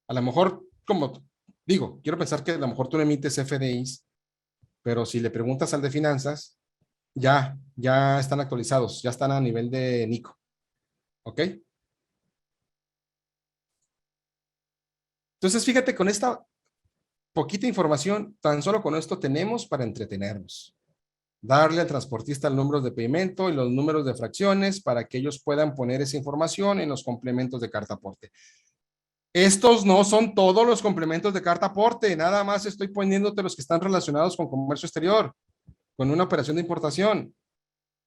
A lo mejor, como digo, quiero pensar que a lo mejor tú no emites CFDIs, pero si le preguntas al de finanzas, ya están actualizados, ya están a nivel de Nico. ¿Ok? Entonces, fíjate, con esta poquita información, tan solo con esto tenemos para entretenernos. darle al transportista el número de pedimento y los números de fracciones para que ellos puedan poner esa información en los complementos de carta aporte. Estos no son todos los complementos de carta aporte, nada más estoy poniéndote los que están relacionados con comercio exterior, con una operación de importación.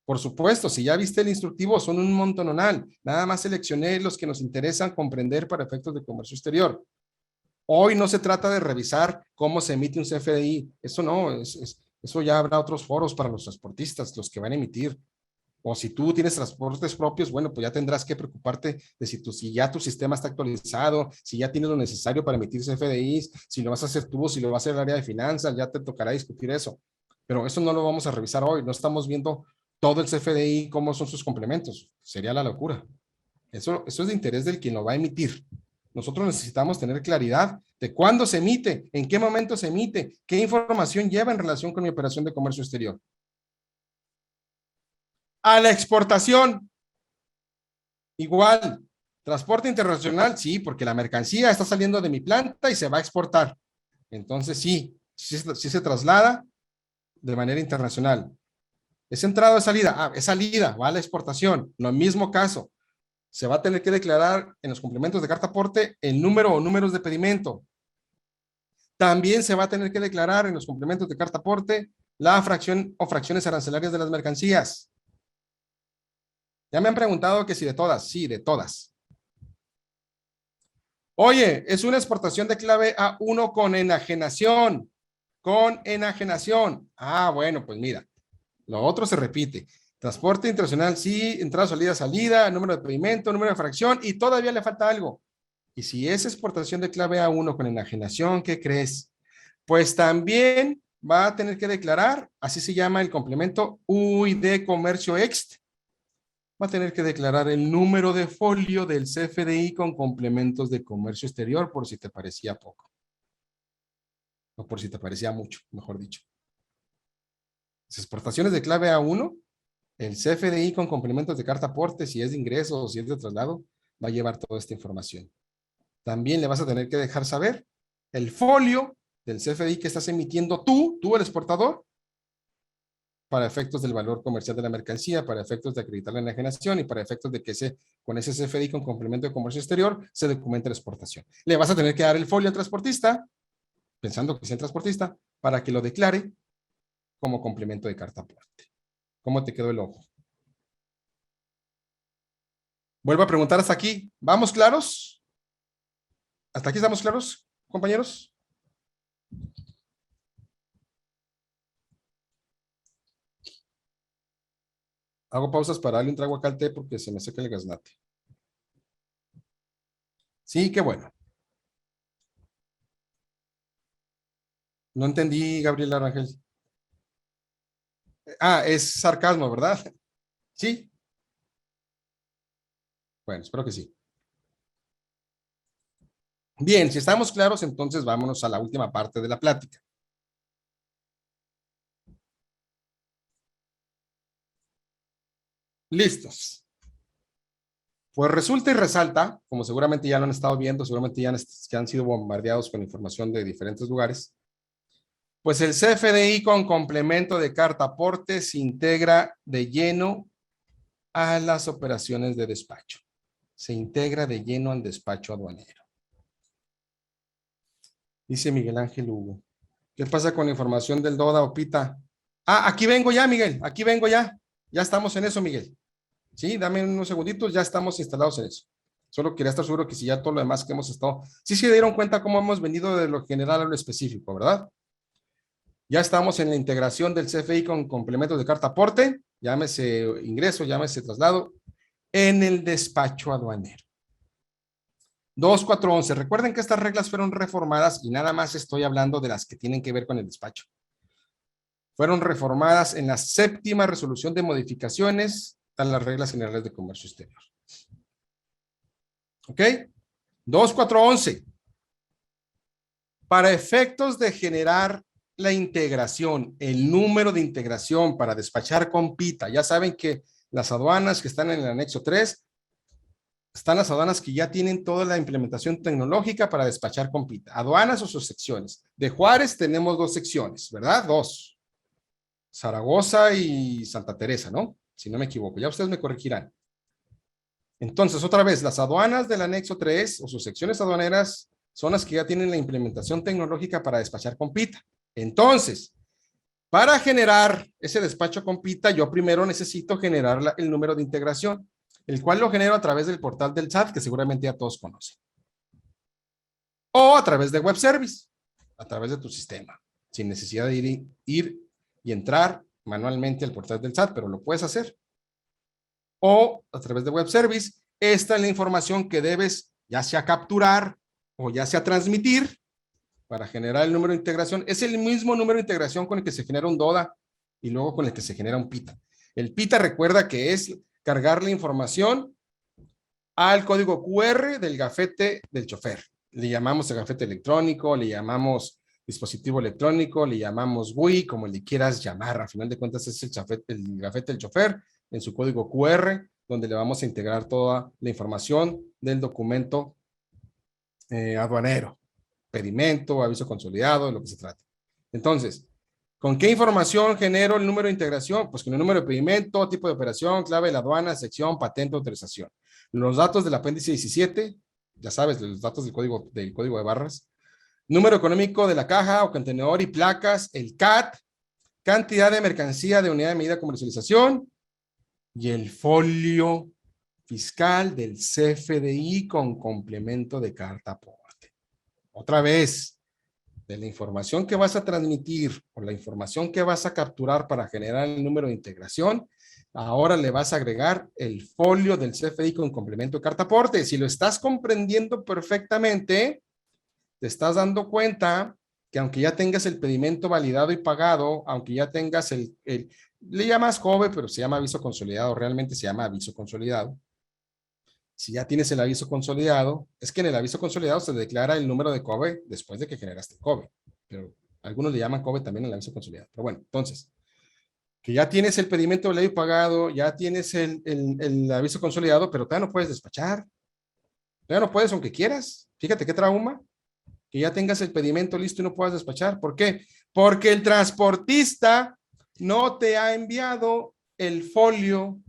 Por supuesto, si ya viste el instructivo, son un montonal. Nada más seleccioné los que nos interesan comprender para efectos de comercio exterior. Hoy no se trata de revisar cómo se emite un CFDI. Eso no, eso ya habrá otros foros para los transportistas, los que van a emitir. O si tú tienes transportes propios, bueno, pues ya tendrás que preocuparte de si ya tu sistema está actualizado, si ya tienes lo necesario para emitir CFDIs, si lo vas a hacer tú, si lo va a hacer el área de finanzas, ya te tocará discutir eso. Pero eso no lo vamos a revisar hoy. No estamos viendo todo el CFDI, cómo son sus complementos. Sería la locura. Eso es de interés del quien lo va a emitir. Nosotros necesitamos tener claridad de cuándo se emite, en qué momento se emite, qué información lleva en relación con mi operación de comercio exterior. A la exportación, igual. Transporte internacional, sí, porque la mercancía está saliendo de mi planta y se va a exportar. Entonces, sí se traslada de manera internacional. ¿Es entrada o salida? Ah, es salida, va a la exportación. Lo mismo caso. Se va a tener que declarar en los complementos de carta aporte el número o números de pedimento. También se va a tener que declarar en los complementos de carta aporte la fracción o fracciones arancelarias de las mercancías. Ya me han preguntado que si de todas. Sí, de todas. Oye, es una exportación de clave A1 con enajenación. Con enajenación. Ah, bueno, pues mira. Lo otro se repite. Transporte internacional, sí, entrada, salida, salida, número de pedimento, número de fracción, y todavía le falta algo. Y si es exportación de clave A1 con enajenación, ¿qué crees? Pues también va a tener que declarar, así se llama el complemento UID Comercio Ext, va a tener que declarar el número de folio del CFDI con complementos de comercio exterior, por si te parecía poco. O por si te parecía mucho, mejor dicho. Las exportaciones de clave A1, el CFDI con complementos de carta aporte, si es de ingreso o si es de traslado, va a llevar toda esta información. También le vas a tener que dejar saber el folio del CFDI que estás emitiendo tú el exportador, para efectos del valor comercial de la mercancía, para efectos de acreditar la enajenación y para efectos de que con ese CFDI con complemento de comercio exterior se documente la exportación. Le vas a tener que dar el folio al transportista, pensando que sea el transportista, para que lo declare como complemento de carta aporte. ¿Cómo te quedó el ojo? Vuelvo a preguntar hasta aquí. ¿Vamos claros? ¿Hasta aquí estamos claros, compañeros? Hago pausas para darle un trago acá al té porque se me seca el gaznate. Sí, qué bueno. No entendí, Gabriel Arangel. Ah, es sarcasmo, ¿verdad? Sí. Bueno, espero que sí. Bien, si estamos claros, entonces vámonos a la última parte de la plática. Listos. Pues resulta y resalta, como seguramente ya lo han estado viendo, seguramente ya han sido bombardeados con información de diferentes lugares, pues el CFDI con complemento de carta aporte se integra de lleno a las operaciones de despacho. Se integra de lleno al despacho aduanero. Dice Miguel Ángel Hugo. ¿Qué pasa con la información del DODA o PITA? Ah, aquí vengo ya, Miguel. Aquí vengo ya. Ya estamos en eso, Miguel. Sí, dame unos segunditos, ya estamos instalados en eso. Solo quería estar seguro que si ya todo lo demás que hemos estado, sí se dieron cuenta cómo hemos venido de lo general a lo específico, ¿verdad? Ya estamos en la integración del CFI con complementos de carta aporte, llámese ingreso, llámese traslado, en el despacho aduanero. 2411. Recuerden que estas reglas fueron reformadas y nada más estoy hablando de las que tienen que ver con el despacho. Fueron reformadas en la 7ª resolución de modificaciones a las reglas generales de comercio exterior. ¿Ok? 2411. Para efectos de generar la integración, el número de integración para despachar con PITA, ya saben que las aduanas que están en el anexo 3, están las aduanas que ya tienen toda la implementación tecnológica para despachar con PITA. Aduanas o sus secciones. De Juárez tenemos 2 secciones, ¿verdad? 2. Zaragoza y Santa Teresa, ¿no? Si no me equivoco, ya ustedes me corregirán. Entonces, otra vez, las aduanas del anexo 3 o sus secciones aduaneras son las que ya tienen la implementación tecnológica para despachar con PITA. Entonces, para generar ese despacho con PITA, yo primero necesito generar el número de integración, el cual lo genero a través del portal del SAT, que seguramente ya todos conocen. O a través de web service, a través de tu sistema, sin necesidad de ir y entrar manualmente al portal del SAT, pero lo puedes hacer. O a través de web service, esta es la información que debes ya sea capturar o ya sea transmitir para generar el número de integración. Es el mismo número de integración con el que se genera un DODA y luego con el que se genera un PITA. El PITA, recuerda que es cargar la información al código QR del gafete del chofer. Le llamamos el gafete electrónico, le llamamos dispositivo electrónico, le llamamos GUI, como le quieras llamar. A final de cuentas es el gafete del chofer en su código QR, donde le vamos a integrar toda la información del documento aduanero, pedimento, aviso consolidado, de lo que se trata. Entonces, ¿con qué información genero el número de integración? Pues con el número de pedimento, tipo de operación, clave de la aduana, sección, patente, autorización. Los datos del apéndice 17, ya sabes, los datos del código de barras. Número económico de la caja o contenedor y placas, el CAT, cantidad de mercancía de unidad de medida de comercialización y el folio fiscal del CFDI con complemento de carta aporte. Otra vez, de la información que vas a transmitir o la información que vas a capturar para generar el número de integración, ahora le vas a agregar el folio del CFDI con complemento de carta aporte. Si lo estás comprendiendo perfectamente, te estás dando cuenta que aunque ya tengas el pedimento validado y pagado, aunque ya tengas le llamas COBE, pero se llama aviso consolidado, realmente se llama aviso consolidado. Si ya tienes el aviso consolidado, es que en el aviso consolidado se declara el número de COBE después de que generaste el COBE, pero algunos le llaman COBE también en el aviso consolidado. Pero bueno, entonces, que ya tienes el pedimento de ley pagado, ya tienes el aviso consolidado, pero todavía no puedes despachar. Todavía no puedes aunque quieras. Fíjate qué trauma, que ya tengas el pedimento listo y no puedas despachar. ¿Por qué? Porque el transportista no te ha enviado el folio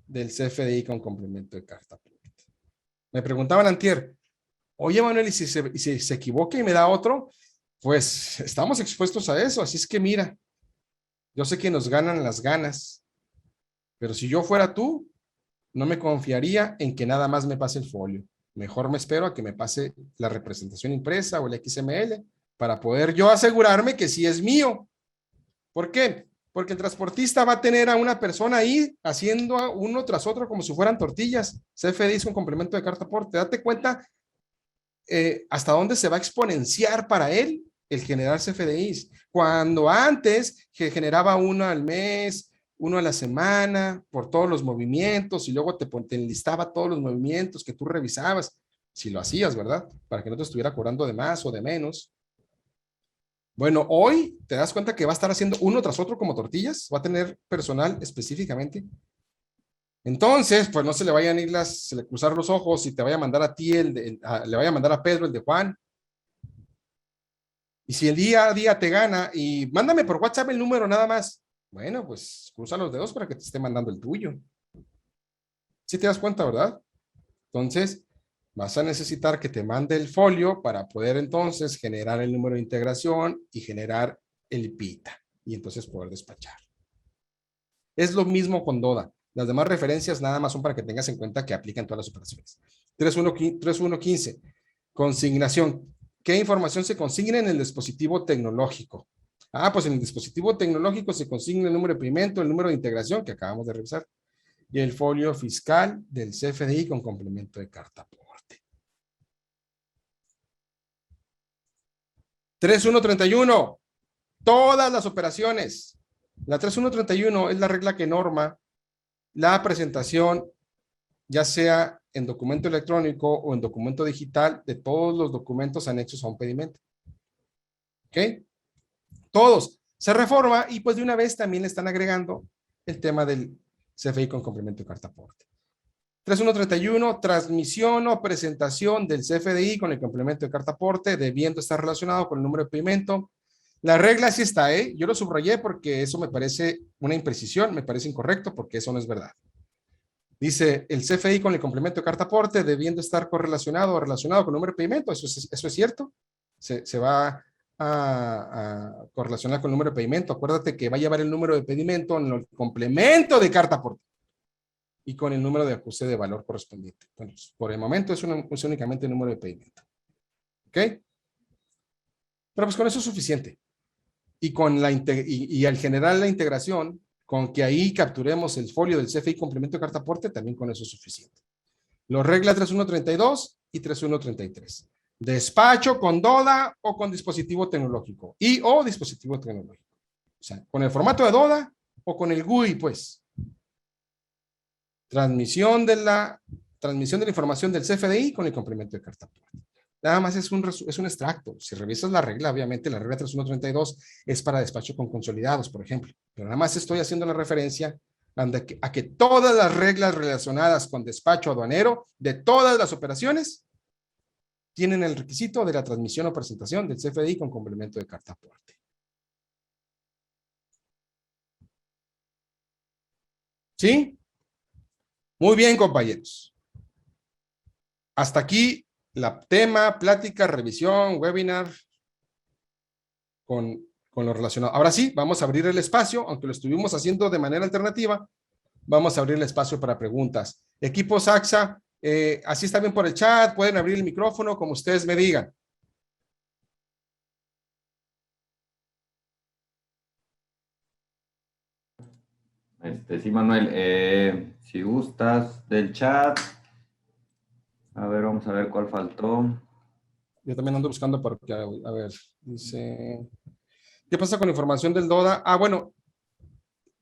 del CFDI con complemento de carta. Me preguntaban antier, oye Manuel, ¿y si se equivoca y me da otro? Pues estamos expuestos a eso, así es que mira, yo sé que nos ganan las ganas, pero si yo fuera tú, no me confiaría en que nada más me pase el folio. Mejor me espero a que me pase la representación impresa o el XML para poder yo asegurarme que sí es mío. ¿Por qué? Porque el transportista va a tener a una persona ahí haciendo uno tras otro como si fueran tortillas. CFDI es un complemento de carta aporte. Date cuenta hasta dónde se va a exponenciar para él el generar CFDIs. Cuando antes que generaba uno al mes, uno a la semana, por todos los movimientos, y luego te enlistaba todos los movimientos que tú revisabas, si lo hacías, ¿verdad? Para que no te estuviera cobrando de más o de menos. Bueno, hoy te das cuenta que va a estar haciendo uno tras otro como tortillas, va a tener personal específicamente. Entonces, pues no se le vayan a ir se le cruzar los ojos y te vaya a mandar a ti, le vaya a mandar a Pedro el de Juan. Y si el día a día te gana y mándame por WhatsApp el número nada más, bueno, pues cruza los dedos para que te esté mandando el tuyo. ¿Sí te das cuenta, verdad? Entonces, vas a necesitar que te mande el folio para poder entonces generar el número de integración y generar el PITA y entonces poder despachar. Es lo mismo con DODA. Las demás referencias nada más son para que tengas en cuenta que aplican todas las operaciones. 3.1.15. Consignación. ¿Qué información se consigna en el dispositivo tecnológico? Pues en el dispositivo tecnológico se consigna el número de pedimento, el número de integración que acabamos de revisar y el folio fiscal del CFDI con complemento de carta aporte. 3.1.31. Todas las operaciones. La 3.1.31 es la regla que norma la presentación, ya sea en documento electrónico o en documento digital, de todos los documentos anexos a un pedimento. ¿Ok? Todos. Se reforma y pues de una vez también le están agregando el tema del CFDI con complemento de carta aporte. 3.1.31, transmisión o presentación del CFDI con el complemento de carta aporte, debiendo estar relacionado con el número de pedimento, La regla sí está, ¿eh? Yo lo subrayé porque eso me parece una imprecisión, me parece incorrecto porque eso no es verdad. Dice, el CFDI con el complemento de carta aporte debiendo estar correlacionado o relacionado con el número de pedimento. Eso es cierto. Se va a correlacionar con el número de pedimento. Acuérdate que va a llevar el número de pedimento en el complemento de carta aporte y con el número de acuse de valor correspondiente. Bueno, por el momento es únicamente el número de pedimento. ¿Ok? Pero pues con eso es suficiente. Y, al generar la integración, con que ahí capturemos el folio del CFI complemento de carta aporte, también con eso es suficiente. Los reglas 3132 y 3133. Despacho con DODA o con dispositivo tecnológico. Y o dispositivo tecnológico. O sea, con el formato de DODA o con el GUI, pues. Transmisión de la información del CFDI con el complemento de carta aporte. Nada más es un extracto. Si revisas la regla, obviamente la regla 3132 es para despacho con consolidados, por ejemplo. Pero nada más estoy haciendo la referencia a que todas las reglas relacionadas con despacho aduanero de todas las operaciones tienen el requisito de la transmisión o presentación del CFDI con complemento de carta aporte. ¿Sí? Muy bien, compañeros. Hasta aquí la tema, plática, revisión, webinar con lo relacionado. Ahora sí, vamos a abrir el espacio, aunque lo estuvimos haciendo de manera alternativa, vamos a abrir el espacio para preguntas. Equipo Saxa, así está bien por el chat, pueden abrir el micrófono como ustedes me digan. Sí, Manuel, si gustas del chat, a ver, vamos a ver cuál faltó. Yo también ando buscando porque, a ver, dice, ¿qué pasa con la información del DODA? Ah, bueno,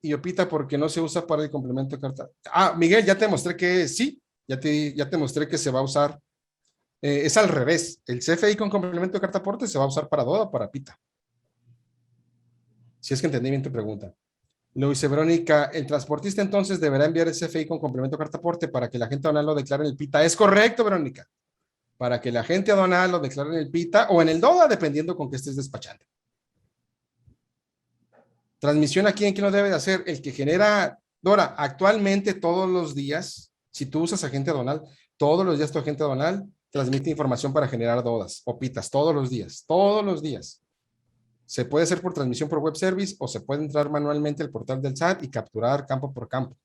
y Opita porque no se usa para el complemento de carta. Ah, Miguel, ya te mostré que sí, ya te mostré que se va a usar. Es al revés, el CFI con complemento de carta aporte se va a usar para DODA o para PITA. Si es que entendí bien tu pregunta. Lo dice Verónica, el transportista entonces deberá enviar el CFI con complemento de carta aporte para que la gente aduanal lo declare en el PITA. Es correcto, Verónica. Para que la gente aduanal lo declare en el PITA o en el DODA, dependiendo con qué estés despachando. Transmisión aquí, ¿en quién lo debe de hacer? El que genera, Dora, actualmente todos los días, si tú usas agente aduanal, todos los días tu agente aduanal transmite información para generar DODAs o PITAs, todos los días, todos los días. Se puede hacer por transmisión por web service o se puede entrar manualmente al portal del SAT y capturar campo por campo.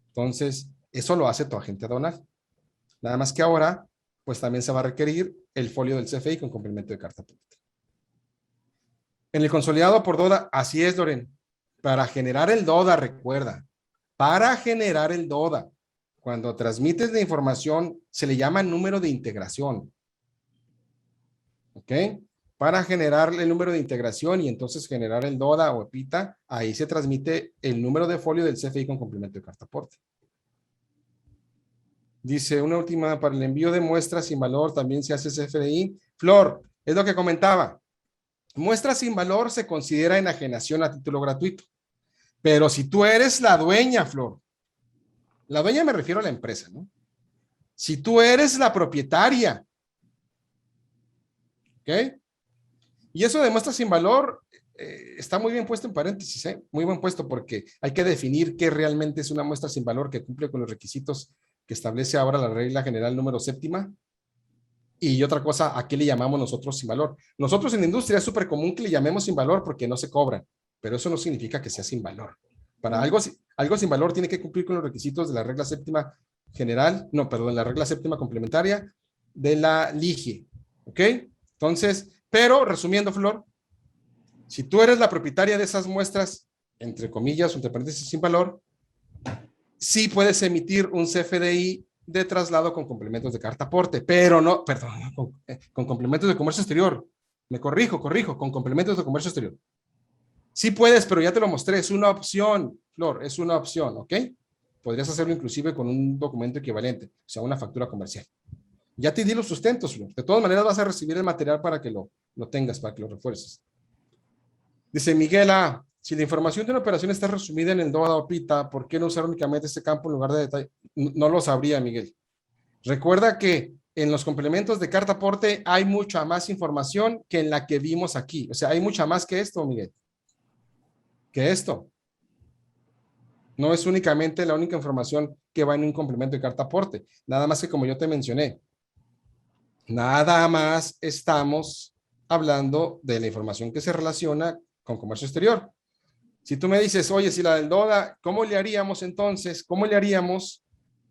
Entonces, eso lo hace tu agente aduanal. Nada más que ahora, pues también se va a requerir el folio del CFI con complemento de carta aporte. En el consolidado por DODA, así es, Loren. Para generar el DODA, recuerda, para generar el DODA, cuando transmites la información, se le llama número de integración. ¿Ok? Para generar el número de integración y entonces generar el DODA o EPITA, ahí se transmite el número de folio del CFI con complemento de carta aporte. Dice, una última, para el envío de muestras sin valor también se hace CFDI. Flor, es lo que comentaba. Muestra sin valor se considera enajenación a título gratuito. Pero si tú eres la dueña, Flor, la dueña me refiero a la empresa, ¿no? Si tú eres la propietaria, ¿ok? Y eso de muestra sin valor está muy bien puesto en paréntesis, ¿eh? Muy bien puesto porque hay que definir qué realmente es una muestra sin valor que cumple con los requisitos que establece ahora la regla general número 7. Y otra cosa, ¿a qué le llamamos nosotros sin valor? Nosotros en la industria es súper común que le llamemos sin valor porque no se cobran, pero eso no significa que sea sin valor. Para algo sin valor tiene que cumplir con los requisitos de la regla 7 general, no, perdón, la regla 7 complementaria de la LIGIE, ¿ok? Entonces, pero resumiendo, Flor, si tú eres la propietaria de esas muestras, entre comillas, entre paréntesis, sin valor, sí puedes emitir un CFDI de traslado con complementos de carta aporte, pero no, perdón, con complementos de comercio exterior. Me corrijo, con complementos de comercio exterior. Sí puedes, pero ya te lo mostré, es una opción, Flor, es una opción, ¿ok? Podrías hacerlo inclusive con un documento equivalente, o sea, una factura comercial. Ya te di los sustentos, Flor. De todas maneras vas a recibir el material para que lo tengas, para que lo refuerces. Dice Miguel A., si la información de una operación está resumida en el DODA o PITA, ¿por qué no usar únicamente este campo en lugar de detalle? No lo sabría, Miguel. Recuerda que en los complementos de carta aporte hay mucha más información que en la que vimos aquí. O sea, hay mucha más que esto, Miguel. Que esto. No es únicamente la única información que va en un complemento de carta aporte. Nada más que como yo te mencioné, nada más estamos hablando de la información que se relaciona con comercio exterior. Si tú me dices, oye, si la del DODA, ¿cómo le haríamos entonces? ¿Cómo le haríamos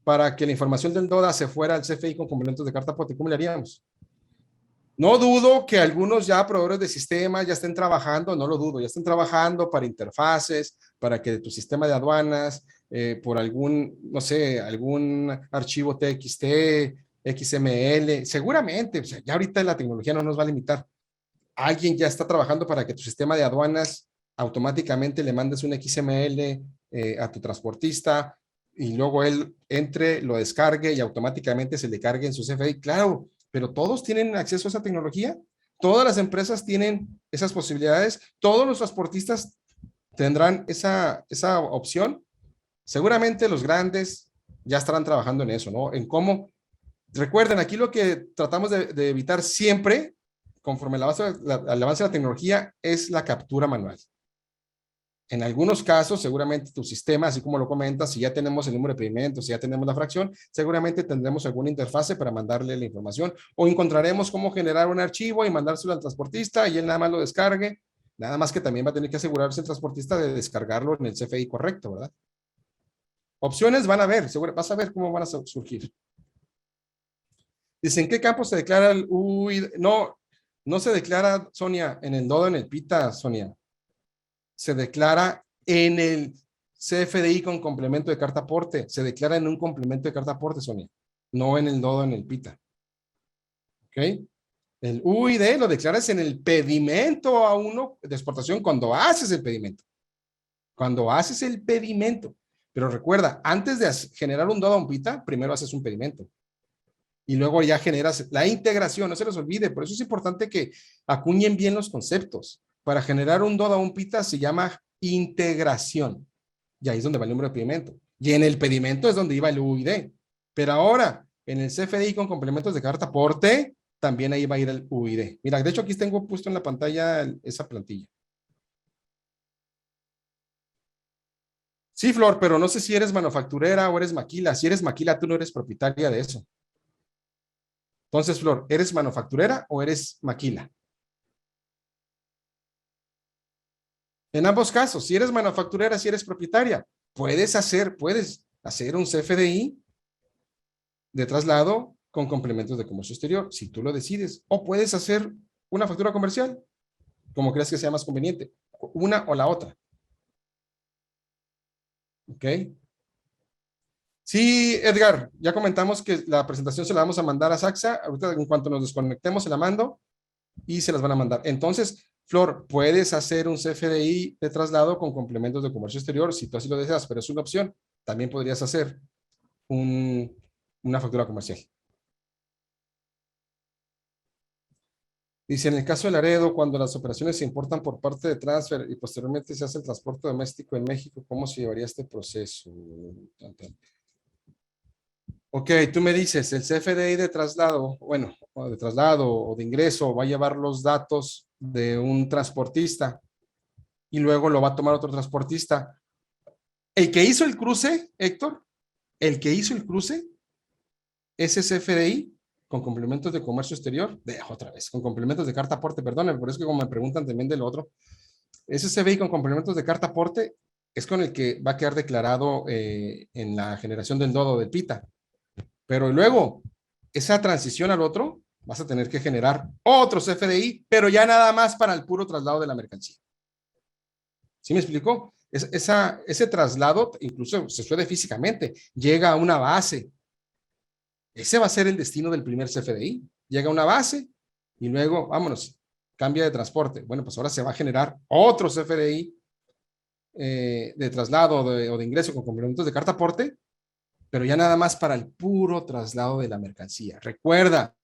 para que la información del DODA se fuera al CFI con complementos de carta aporte? ¿Cómo le haríamos? No dudo que algunos ya proveedores de sistemas ya estén trabajando, no lo dudo, ya estén trabajando para interfaces, para que tu sistema de aduanas, por algún, no sé, algún archivo TXT, XML, seguramente, o sea, ya ahorita la tecnología no nos va a limitar. Alguien ya está trabajando para que tu sistema de aduanas automáticamente le mandes un XML a tu transportista y luego él entre, lo descargue y automáticamente se le cargue en su CFI. Claro, pero todos tienen acceso a esa tecnología. Todas las empresas tienen esas posibilidades. Todos los transportistas tendrán esa opción. Seguramente los grandes ya estarán trabajando en eso, ¿no? En cómo. Recuerden, aquí lo que tratamos de evitar siempre, conforme al avance de la tecnología, es la captura manual. En algunos casos, seguramente tu sistema, así como lo comentas, si ya tenemos el número de pedimentos, si ya tenemos la fracción, seguramente tendremos alguna interfase para mandarle la información o encontraremos cómo generar un archivo y mandárselo al transportista y él nada más lo descargue. Nada más que también va a tener que asegurarse el transportista de descargarlo en el CFI correcto, ¿verdad? Opciones van a ver, seguro, vas a ver cómo van a surgir. Dice, ¿en qué campo se declara el UI? No, no se declara, Sonia, en el DODO, en el PITA, Sonia. Se declara en el CFDI con complemento de carta aporte. Se declara en un complemento de carta aporte, Sonia. No en el DODO, en el PITA. ¿Ok? El UID lo declaras en el pedimento a uno de exportación cuando haces el pedimento. Cuando haces el pedimento. Pero recuerda, antes de generar un DODO a un PITA, primero haces un pedimento. Y luego ya generas la integración, no se les olvide, por eso es importante que acuñen bien los conceptos. Para generar un DODA o un PITA se llama integración, y ahí es donde va el número de pedimento. Y en el pedimento es donde iba el UID. Pero ahora, en el CFDI con complementos de carta aporte, también ahí va a ir el UID. Mira, de hecho aquí tengo puesto en la pantalla esa plantilla. Sí, Flor, pero no sé si eres manufacturera o eres maquila. Si eres maquila, tú no eres propietaria de eso. Entonces, Flor, ¿eres manufacturera o eres maquila? En ambos casos, si eres manufacturera, si eres propietaria, puedes hacer un CFDI de traslado con complementos de comercio exterior, si tú lo decides, o puedes hacer una factura comercial, como creas que sea más conveniente, una o la otra. ¿Ok? Sí, Edgar, ya comentamos que la presentación se la vamos a mandar a Saxa. Ahorita en cuanto nos desconectemos se la mando y se las van a mandar. Entonces, Flor, puedes hacer un CFDI de traslado con complementos de comercio exterior si tú así lo deseas, pero es una opción. También podrías hacer una factura comercial. Dice, en el caso de Laredo, cuando las operaciones se importan por parte de transfer y posteriormente se hace el transporte doméstico en México, ¿cómo se llevaría este proceso? Ok, tú me dices, el CFDI de traslado, bueno, o de traslado o de ingreso va a llevar los datos de un transportista y luego lo va a tomar otro transportista. El que hizo el cruce, Héctor, el que hizo el cruce, ese CFDI con complementos de comercio exterior, otra vez, con complementos de carta aporte, perdón, por eso que como me preguntan también del otro, ese CFDI con complementos de carta aporte es con el que va a quedar declarado en la generación del DODO del PITA. Pero luego, esa transición al otro, vas a tener que generar otro CFDI, pero ya nada más para el puro traslado de la mercancía. ¿Sí me explicó? Ese traslado incluso se sucede físicamente, llega a una base. Ese va a ser el destino del primer CFDI. Llega a una base y luego, vámonos, cambia de transporte. Bueno, pues ahora se va a generar otro CFDI de traslado o de ingreso con complementos de carta aporte, pero ya nada más para el puro traslado de la mercancía. Recuerda,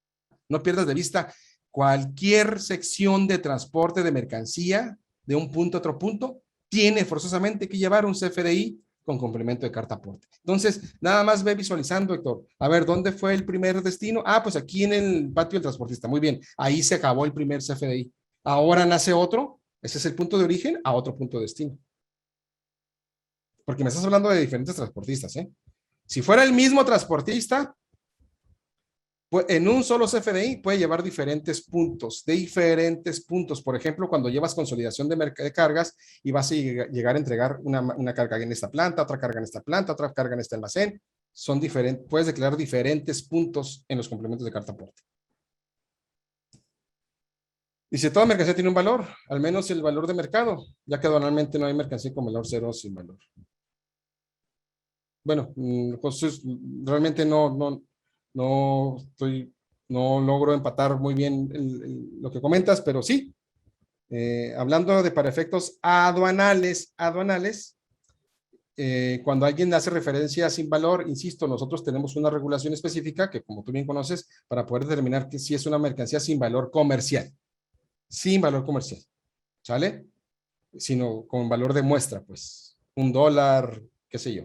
no pierdas de vista cualquier sección de transporte de mercancía de un punto a otro punto, tiene forzosamente que llevar un CFDI con complemento de carta aporte. Entonces, nada más ve visualizando, Héctor. A ver, ¿dónde fue el primer destino? Ah, pues aquí en el patio del transportista. Muy bien, ahí se acabó el primer CFDI. Ahora nace otro, ese es el punto de origen, a otro punto de destino. Porque me estás hablando de diferentes transportistas, ¿eh? Si fuera el mismo transportista, pues en un solo CFDI puede llevar diferentes puntos. Por ejemplo, cuando llevas consolidación de cargas y vas a llegar a entregar una carga en esta planta, otra carga en esta planta, otra carga en este almacén, son diferentes, puedes declarar diferentes puntos en los complementos de carta aporte. Y si toda mercancía tiene un valor, al menos el valor de mercado, ya que aduanalmente no hay mercancía con valor cero sin valor. Bueno, José, realmente no logro empatar muy bien lo que comentas, pero sí, hablando de para efectos aduanales, cuando alguien hace referencia a sin valor, insisto, nosotros tenemos una regulación específica que, como tú bien conoces, para poder determinar que si es una mercancía sin valor comercial, ¿sale? Sino con valor de muestra, pues, $1, qué sé yo.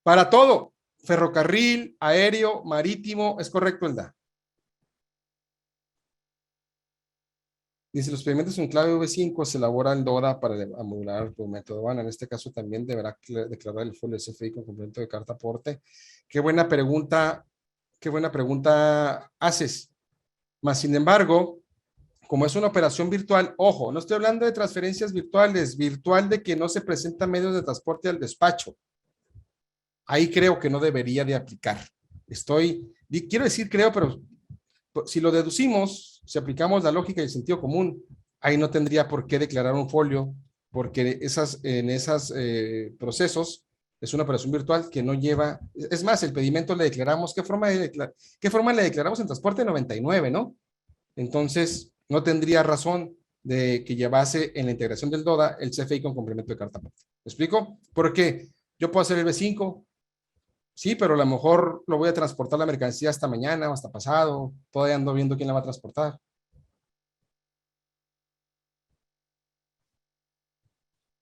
Para todo, ferrocarril, aéreo, marítimo, es correcto, Elda. Dice, los pedimentos en clave V5 se elabora el DODA para amodular el documento de aduana. En este caso también deberá declarar el folio CFDI con complemento de carta aporte. Qué buena pregunta haces. Más sin embargo, como es una operación virtual, ojo, no estoy hablando de transferencias virtuales, virtual de que no se presentan medios de transporte al despacho. Ahí creo que no debería de aplicar. Quiero decir creo, pero si lo deducimos, si aplicamos la lógica y el sentido común, ahí no tendría por qué declarar un folio, porque en esos procesos es una operación virtual que no lleva, es más, el pedimento le declaramos, ¿qué forma le declaramos en transporte 99, ¿no? Entonces, no tendría razón de que llevase en la integración del DODA el CFI con complemento de carta aporte. ¿Me explico? Porque yo puedo hacer el B5, sí, pero a lo mejor lo voy a transportar la mercancía hasta mañana o hasta pasado. Todavía ando viendo quién la va a transportar.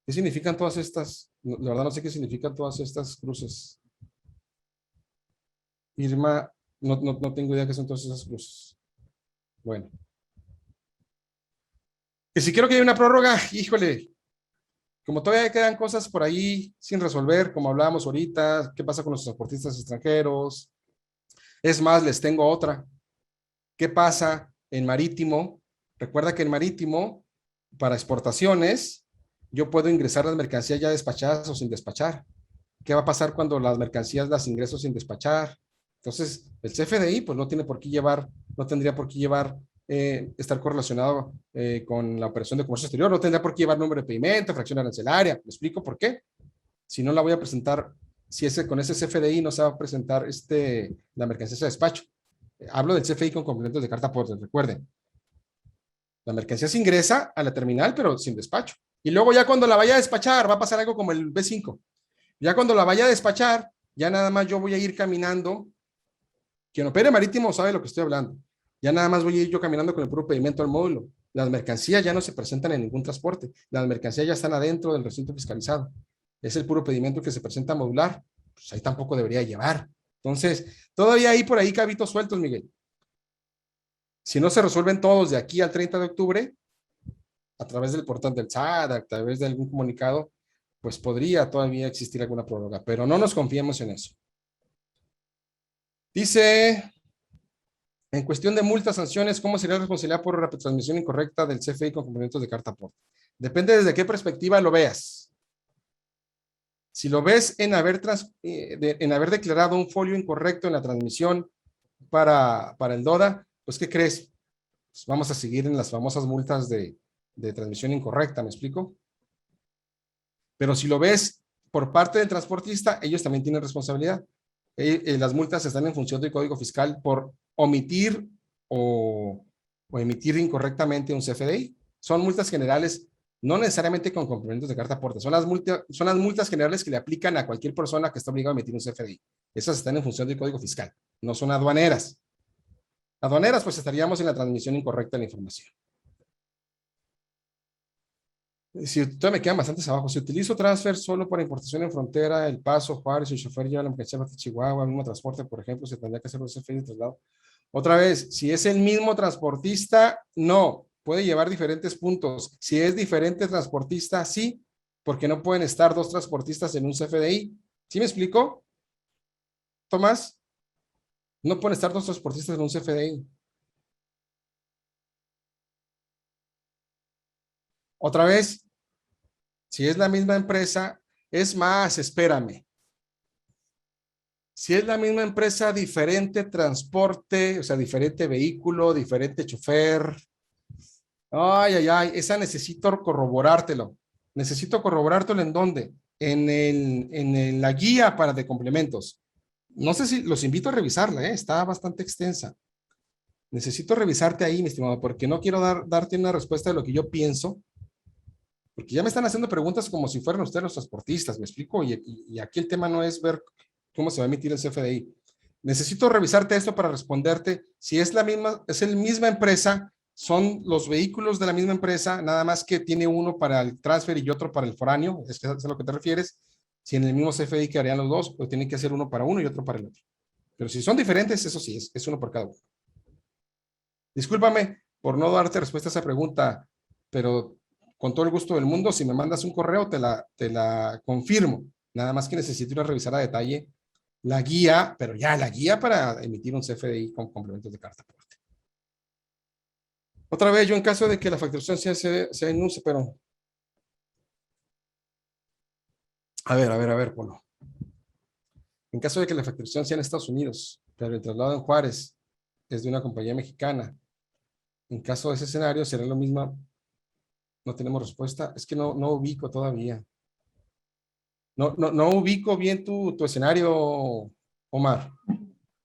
¿Qué significan todas estas? La verdad no sé qué significan todas estas cruces. Irma, no tengo idea qué son todas esas cruces. Bueno. Que si quiero que haya una prórroga, híjole, como todavía quedan cosas por ahí sin resolver, como hablábamos ahorita, qué pasa con los transportistas extranjeros. Es más, les tengo otra. ¿Qué pasa en marítimo? Recuerda que en marítimo, para exportaciones, yo puedo ingresar las mercancías ya despachadas o sin despachar. ¿Qué va a pasar cuando las mercancías las ingreso sin despachar? Entonces, el CFDI, pues no tiene por qué llevar, no tendría por qué llevar, estar correlacionado con la operación de comercio exterior, no tendría por qué llevar número de pedimento, fracción arancelaria. ¿Me explico por qué? Si no la voy a presentar, con ese CFDI no se va a presentar la mercancía de despacho. Hablo del CFI con complementos de carta aporte, recuerden. La mercancía se ingresa a la terminal, pero sin despacho. Y luego ya cuando la vaya a despachar, va a pasar algo como el B5. Ya cuando la vaya a despachar, ya nada más yo voy a ir caminando. Quien opere marítimo sabe lo que estoy hablando. Ya nada más voy a ir yo caminando con el puro pedimento al módulo. Las mercancías ya no se presentan en ningún transporte. Las mercancías ya están adentro del recinto fiscalizado. Es el puro pedimento que se presenta modular. Pues ahí tampoco debería llevar. Entonces, todavía hay por ahí cabitos sueltos, Miguel. Si no se resuelven todos de aquí al 30 de octubre, a través del portal del SAT, a través de algún comunicado, pues podría todavía existir alguna prórroga, pero no nos confiemos en eso. Dice, en cuestión de multas, sanciones, ¿cómo sería la responsabilidad por retransmisión incorrecta del CFI con complementos de carta aporte? Depende desde qué perspectiva lo veas. Si lo ves en haber declarado un folio incorrecto en la transmisión para el DODA, pues ¿qué crees? Pues vamos a seguir en las famosas multas de transmisión incorrecta, ¿me explico? Pero si lo ves por parte del transportista, ellos también tienen responsabilidad. Las multas están en función del Código Fiscal por omitir o emitir incorrectamente un CFDI. Son multas generales, no necesariamente con complementos de carta aporte, son las multas generales que le aplican a cualquier persona que está obligada a emitir un CFDI. Esas están en función del Código Fiscal, no son aduaneras. Aduaneras, pues estaríamos en la transmisión incorrecta de la información. Si todavía me quedan bastantes abajo. Si utilizo transfer solo para importación en frontera, El Paso, Juárez, y el chofer lleva la mercancía hasta Chihuahua, el mismo transporte, por ejemplo, se tendría que hacer un CFDI de traslado. Otra vez, si es el mismo transportista, no. Puede llevar diferentes puntos. Si es diferente transportista, sí, porque no pueden estar dos transportistas en un CFDI. ¿Sí me explico, Tomás? No pueden estar dos transportistas en un CFDI. Otra vez, si es la misma empresa, es más, espérame. Si es la misma empresa, diferente transporte, o sea, diferente vehículo, diferente chofer. Ay, ay, ay, esa necesito corroborártelo. Necesito corroborártelo en dónde? La guía para de complementos. No sé si los invito a revisarla, está bastante extensa. Necesito revisarte ahí, mi estimado, porque no quiero darte una respuesta de lo que yo pienso, porque ya me están haciendo preguntas como si fueran ustedes los transportistas, ¿me explico? Y aquí el tema no es ver cómo se va a emitir el CFDI. Necesito revisarte esto para responderte si es la misma empresa, son los vehículos de la misma empresa, nada más que tiene uno para el transfer y otro para el foráneo, es a lo que te refieres, si en el mismo CFDI quedarían los dos, o tienen que hacer uno para uno y otro para el otro. Pero si son diferentes, eso sí, es uno por cada uno. Discúlpame por no darte respuesta a esa pregunta, pero con todo el gusto del mundo, si me mandas un correo, te la confirmo. Nada más que necesito revisar a detalle la guía, pero ya la guía para emitir un CFDI con complementos de carta aporte. Otra vez, yo en caso de que la facturación sea en UCE, pero... A ver, Polo. En caso de que la facturación sea en Estados Unidos, pero el traslado en Juárez es de una compañía mexicana, en caso de ese escenario, será lo mismo. No tenemos respuesta. Es que no ubico todavía. No ubico bien tu escenario, Omar.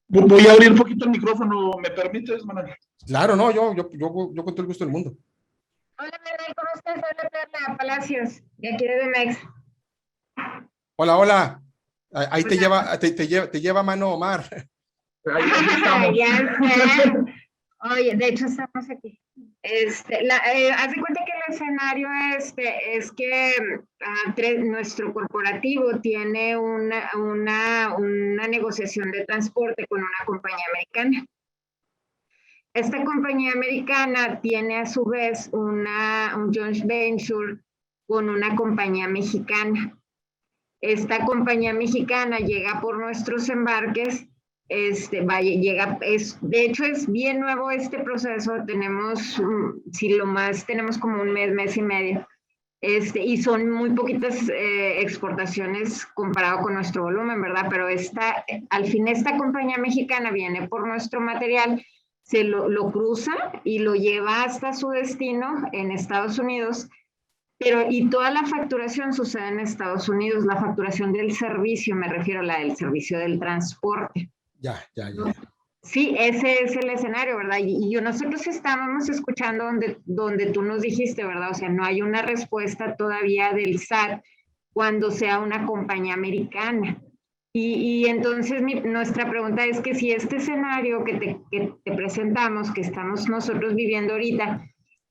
Voy a abrir un poquito el micrófono, ¿me permites, Manuel? Claro, no, yo con todo el gusto del mundo. Hola, Manuel, ¿cómo estás? Hola, Perla Palacios, de aquí de Domex. Hola. Ahí te lleva mano Omar. Ahí estamos. Ya sé. Oye, de hecho estamos aquí. Haz de cuenta que el escenario es que nuestro corporativo tiene una negociación de transporte con una compañía americana. Esta compañía americana tiene a su vez un joint venture con una compañía mexicana. Esta compañía mexicana llega por nuestros embarques, de hecho es bien nuevo este proceso, tenemos, si lo más, tenemos como un mes y medio, y son muy poquitas exportaciones comparado con nuestro volumen, ¿verdad? Pero al fin esta compañía mexicana viene por nuestro material, se lo cruza y lo lleva hasta su destino en Estados Unidos, y toda la facturación sucede en Estados Unidos, la facturación del servicio, me refiero a la del servicio del transporte. Ya. Sí, ese es el escenario, ¿verdad? Y nosotros estábamos escuchando donde tú nos dijiste, ¿verdad? O sea, no hay una respuesta todavía del SAT cuando sea una compañía americana. Y entonces nuestra pregunta es que si este escenario que te presentamos, que estamos nosotros viviendo ahorita,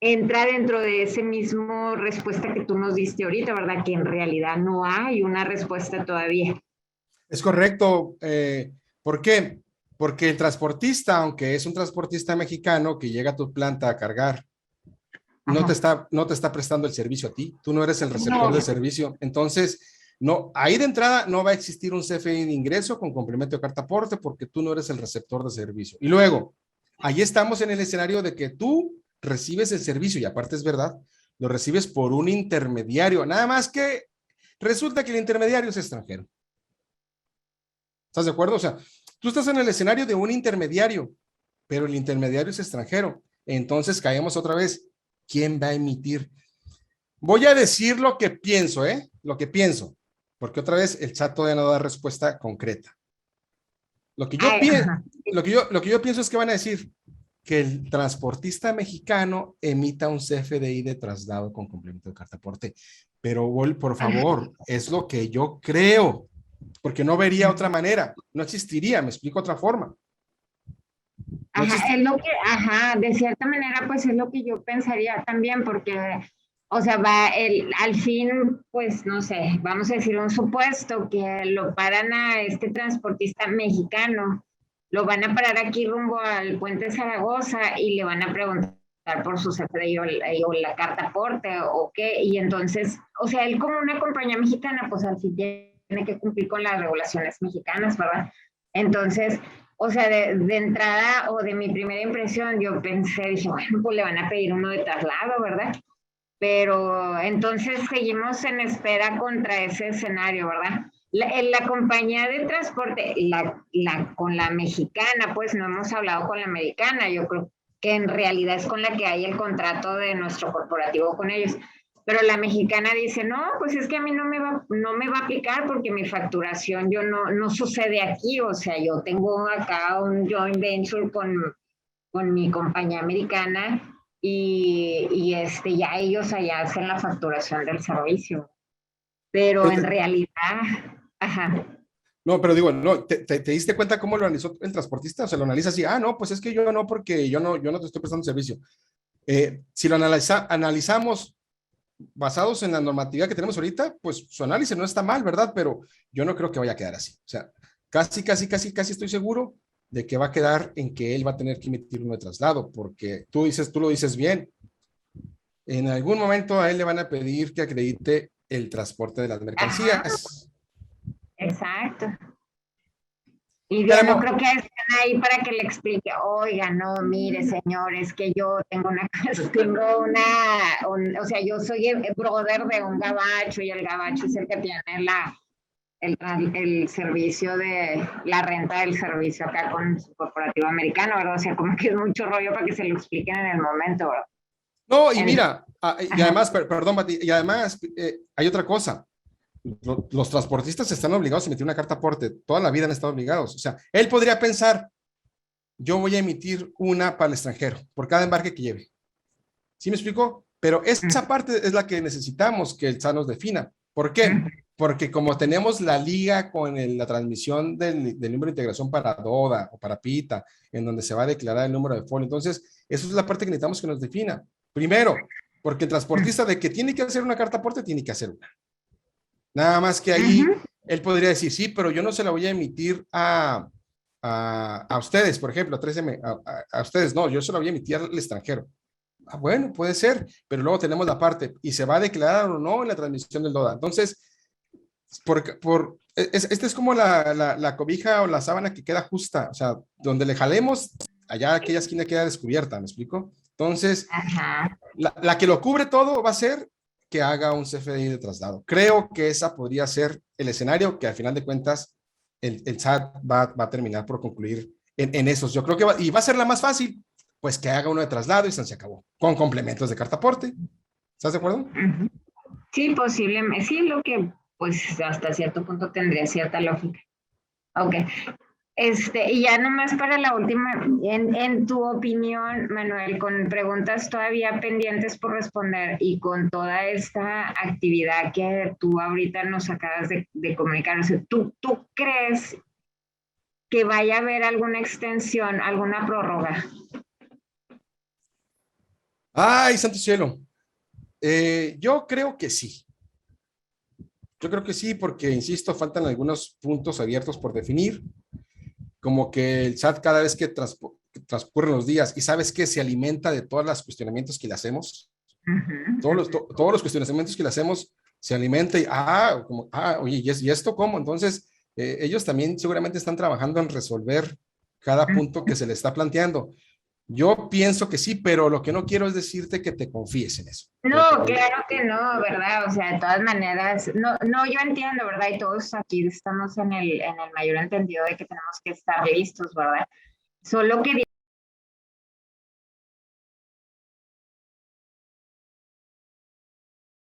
entra dentro de ese mismo respuesta que tú nos diste ahorita, ¿verdad? Que en realidad no hay una respuesta todavía. Es correcto. ¿Por qué? Porque el transportista, aunque es un transportista mexicano que llega a tu planta a cargar, no te está prestando el servicio a ti. Tú no eres el receptor del servicio. Entonces, ahí de entrada no va a existir un CFDI de ingreso con complemento de carta aporte porque tú no eres el receptor de servicio. Y luego, ahí estamos en el escenario de que tú recibes el servicio, y aparte es verdad, lo recibes por un intermediario, nada más que resulta que el intermediario es extranjero. ¿Estás de acuerdo? O sea, tú estás en el escenario de un intermediario, pero el intermediario es extranjero. Entonces caemos otra vez. ¿Quién va a emitir? Voy a decir lo que pienso, lo que pienso, porque otra vez el chat todavía no da respuesta concreta. Lo que yo pienso es que van a decir que el transportista mexicano emita un CFDI de traslado con complemento de carta aporte. Pero, por favor, es lo que yo creo, porque no vería otra manera, no existiría, me explico otra forma. Es lo que, de cierta manera, pues es lo que yo pensaría también, porque, o sea, al fin, pues no sé, vamos a decir un supuesto que lo paran a este transportista mexicano, lo van a parar aquí rumbo al puente de Zaragoza y le van a preguntar por su CFDI o la carta aporte o qué, y entonces, o sea, él como una compañía mexicana, pues al fin tiene que cumplir con las regulaciones mexicanas, ¿verdad? Entonces, o sea, de entrada o de mi primera impresión, yo pensé, dije, bueno, pues le van a pedir uno de traslado, ¿verdad? Pero entonces seguimos en espera contra ese escenario, ¿verdad? La compañía de transporte, con la mexicana, pues no hemos hablado con la americana, yo creo que en realidad es con la que hay el contrato de nuestro corporativo con ellos. Pero la mexicana dice, no, pues es que a mí no me va a aplicar porque mi facturación no sucede aquí, o sea, yo tengo acá un joint venture con mi compañía americana y ya ellos allá hacen la facturación del servicio. Pero Pero en realidad, ajá. no, pero digo, no, ¿te diste cuenta cómo lo analizó el transportista? O sea, lo analiza así, no, pues es que yo no, porque yo no te estoy prestando servicio. Si lo analizamos basados en la normatividad que tenemos ahorita, pues su análisis no está mal, ¿verdad? Pero yo no creo que vaya a quedar así. O sea, casi estoy seguro de que va a quedar en que él va a tener que emitir uno de traslado, porque tú lo dices bien, en algún momento a él le van a pedir que acredite el transporte de las Ajá, mercancías. exacto. Y yo no Tenemos, creo que estén ahí para que le explique, oiga, no, mire, señor, es que yo tengo o sea, yo soy el brother de un gabacho y el gabacho es el que tiene el servicio de la renta del servicio acá con su corporativo americano, ¿verdad? O sea, como que es mucho rollo para que se lo expliquen en el momento, ¿verdad? no, y Entonces, mira, y además, perdón, Mati, y además hay otra cosa. Los transportistas están obligados a emitir una carta aporte. Toda la vida han estado obligados. O sea, él podría pensar, yo voy a emitir una para el extranjero por cada embarque que lleve. ¿Sí me explico? Pero esa parte es la que necesitamos que el SAT nos defina. ¿Por qué? Porque como tenemos la liga con la transmisión del número de integración para DODA o para PITA, en donde se va a declarar el número de folio, entonces, eso es la parte que necesitamos que nos defina. Primero, porque el transportista de que tiene que hacer una carta aporte, tiene que hacer una. Nada más que ahí él podría decir, sí, pero yo no se la voy a emitir a ustedes, por ejemplo, a 3M, a ustedes, no, yo se la voy a emitir al extranjero. Bueno, puede ser, pero luego tenemos la parte y se va a declarar o no en la transmisión del DODA. Entonces, esta es como la cobija o la sábana que queda justa, o sea, donde le jalemos, allá aquella esquina queda descubierta, ¿me explico? Entonces, ajá. la que lo cubre todo va a ser que haga un CFDI de traslado. Creo que esa podría ser el escenario que al final de cuentas el SAT va a terminar por concluir en esos. Yo creo que y va a ser la más fácil, pues que haga uno de traslado y se acabó, con complementos de carta aporte. ¿Estás de acuerdo? Sí, posiblemente, sí, lo que pues hasta cierto punto tendría cierta lógica. Ok. Y ya nomás para la última, en tu opinión, Manuel, con preguntas todavía pendientes por responder y con toda esta actividad que tú ahorita nos acabas de comunicar, o sea, ¿tú crees que vaya a haber alguna extensión, alguna prórroga? Ay, santo cielo. Yo creo que sí. Yo creo que sí, porque, insisto, faltan algunos puntos abiertos por definir, como que el SAT cada vez que transcurren los días y sabes que se alimenta de todos los cuestionamientos que le hacemos, todos los cuestionamientos que le hacemos se alimenta y, oye, ¿y esto cómo? Entonces, ellos también seguramente están trabajando en resolver cada punto que se le está planteando. Yo pienso que sí, pero lo que no quiero es decirte que te confíes en eso. No, claro que no, ¿verdad? O sea, de todas maneras, no, yo entiendo, ¿verdad? Y todos aquí estamos en el mayor entendido de que tenemos que estar listos, ¿verdad? Solo quería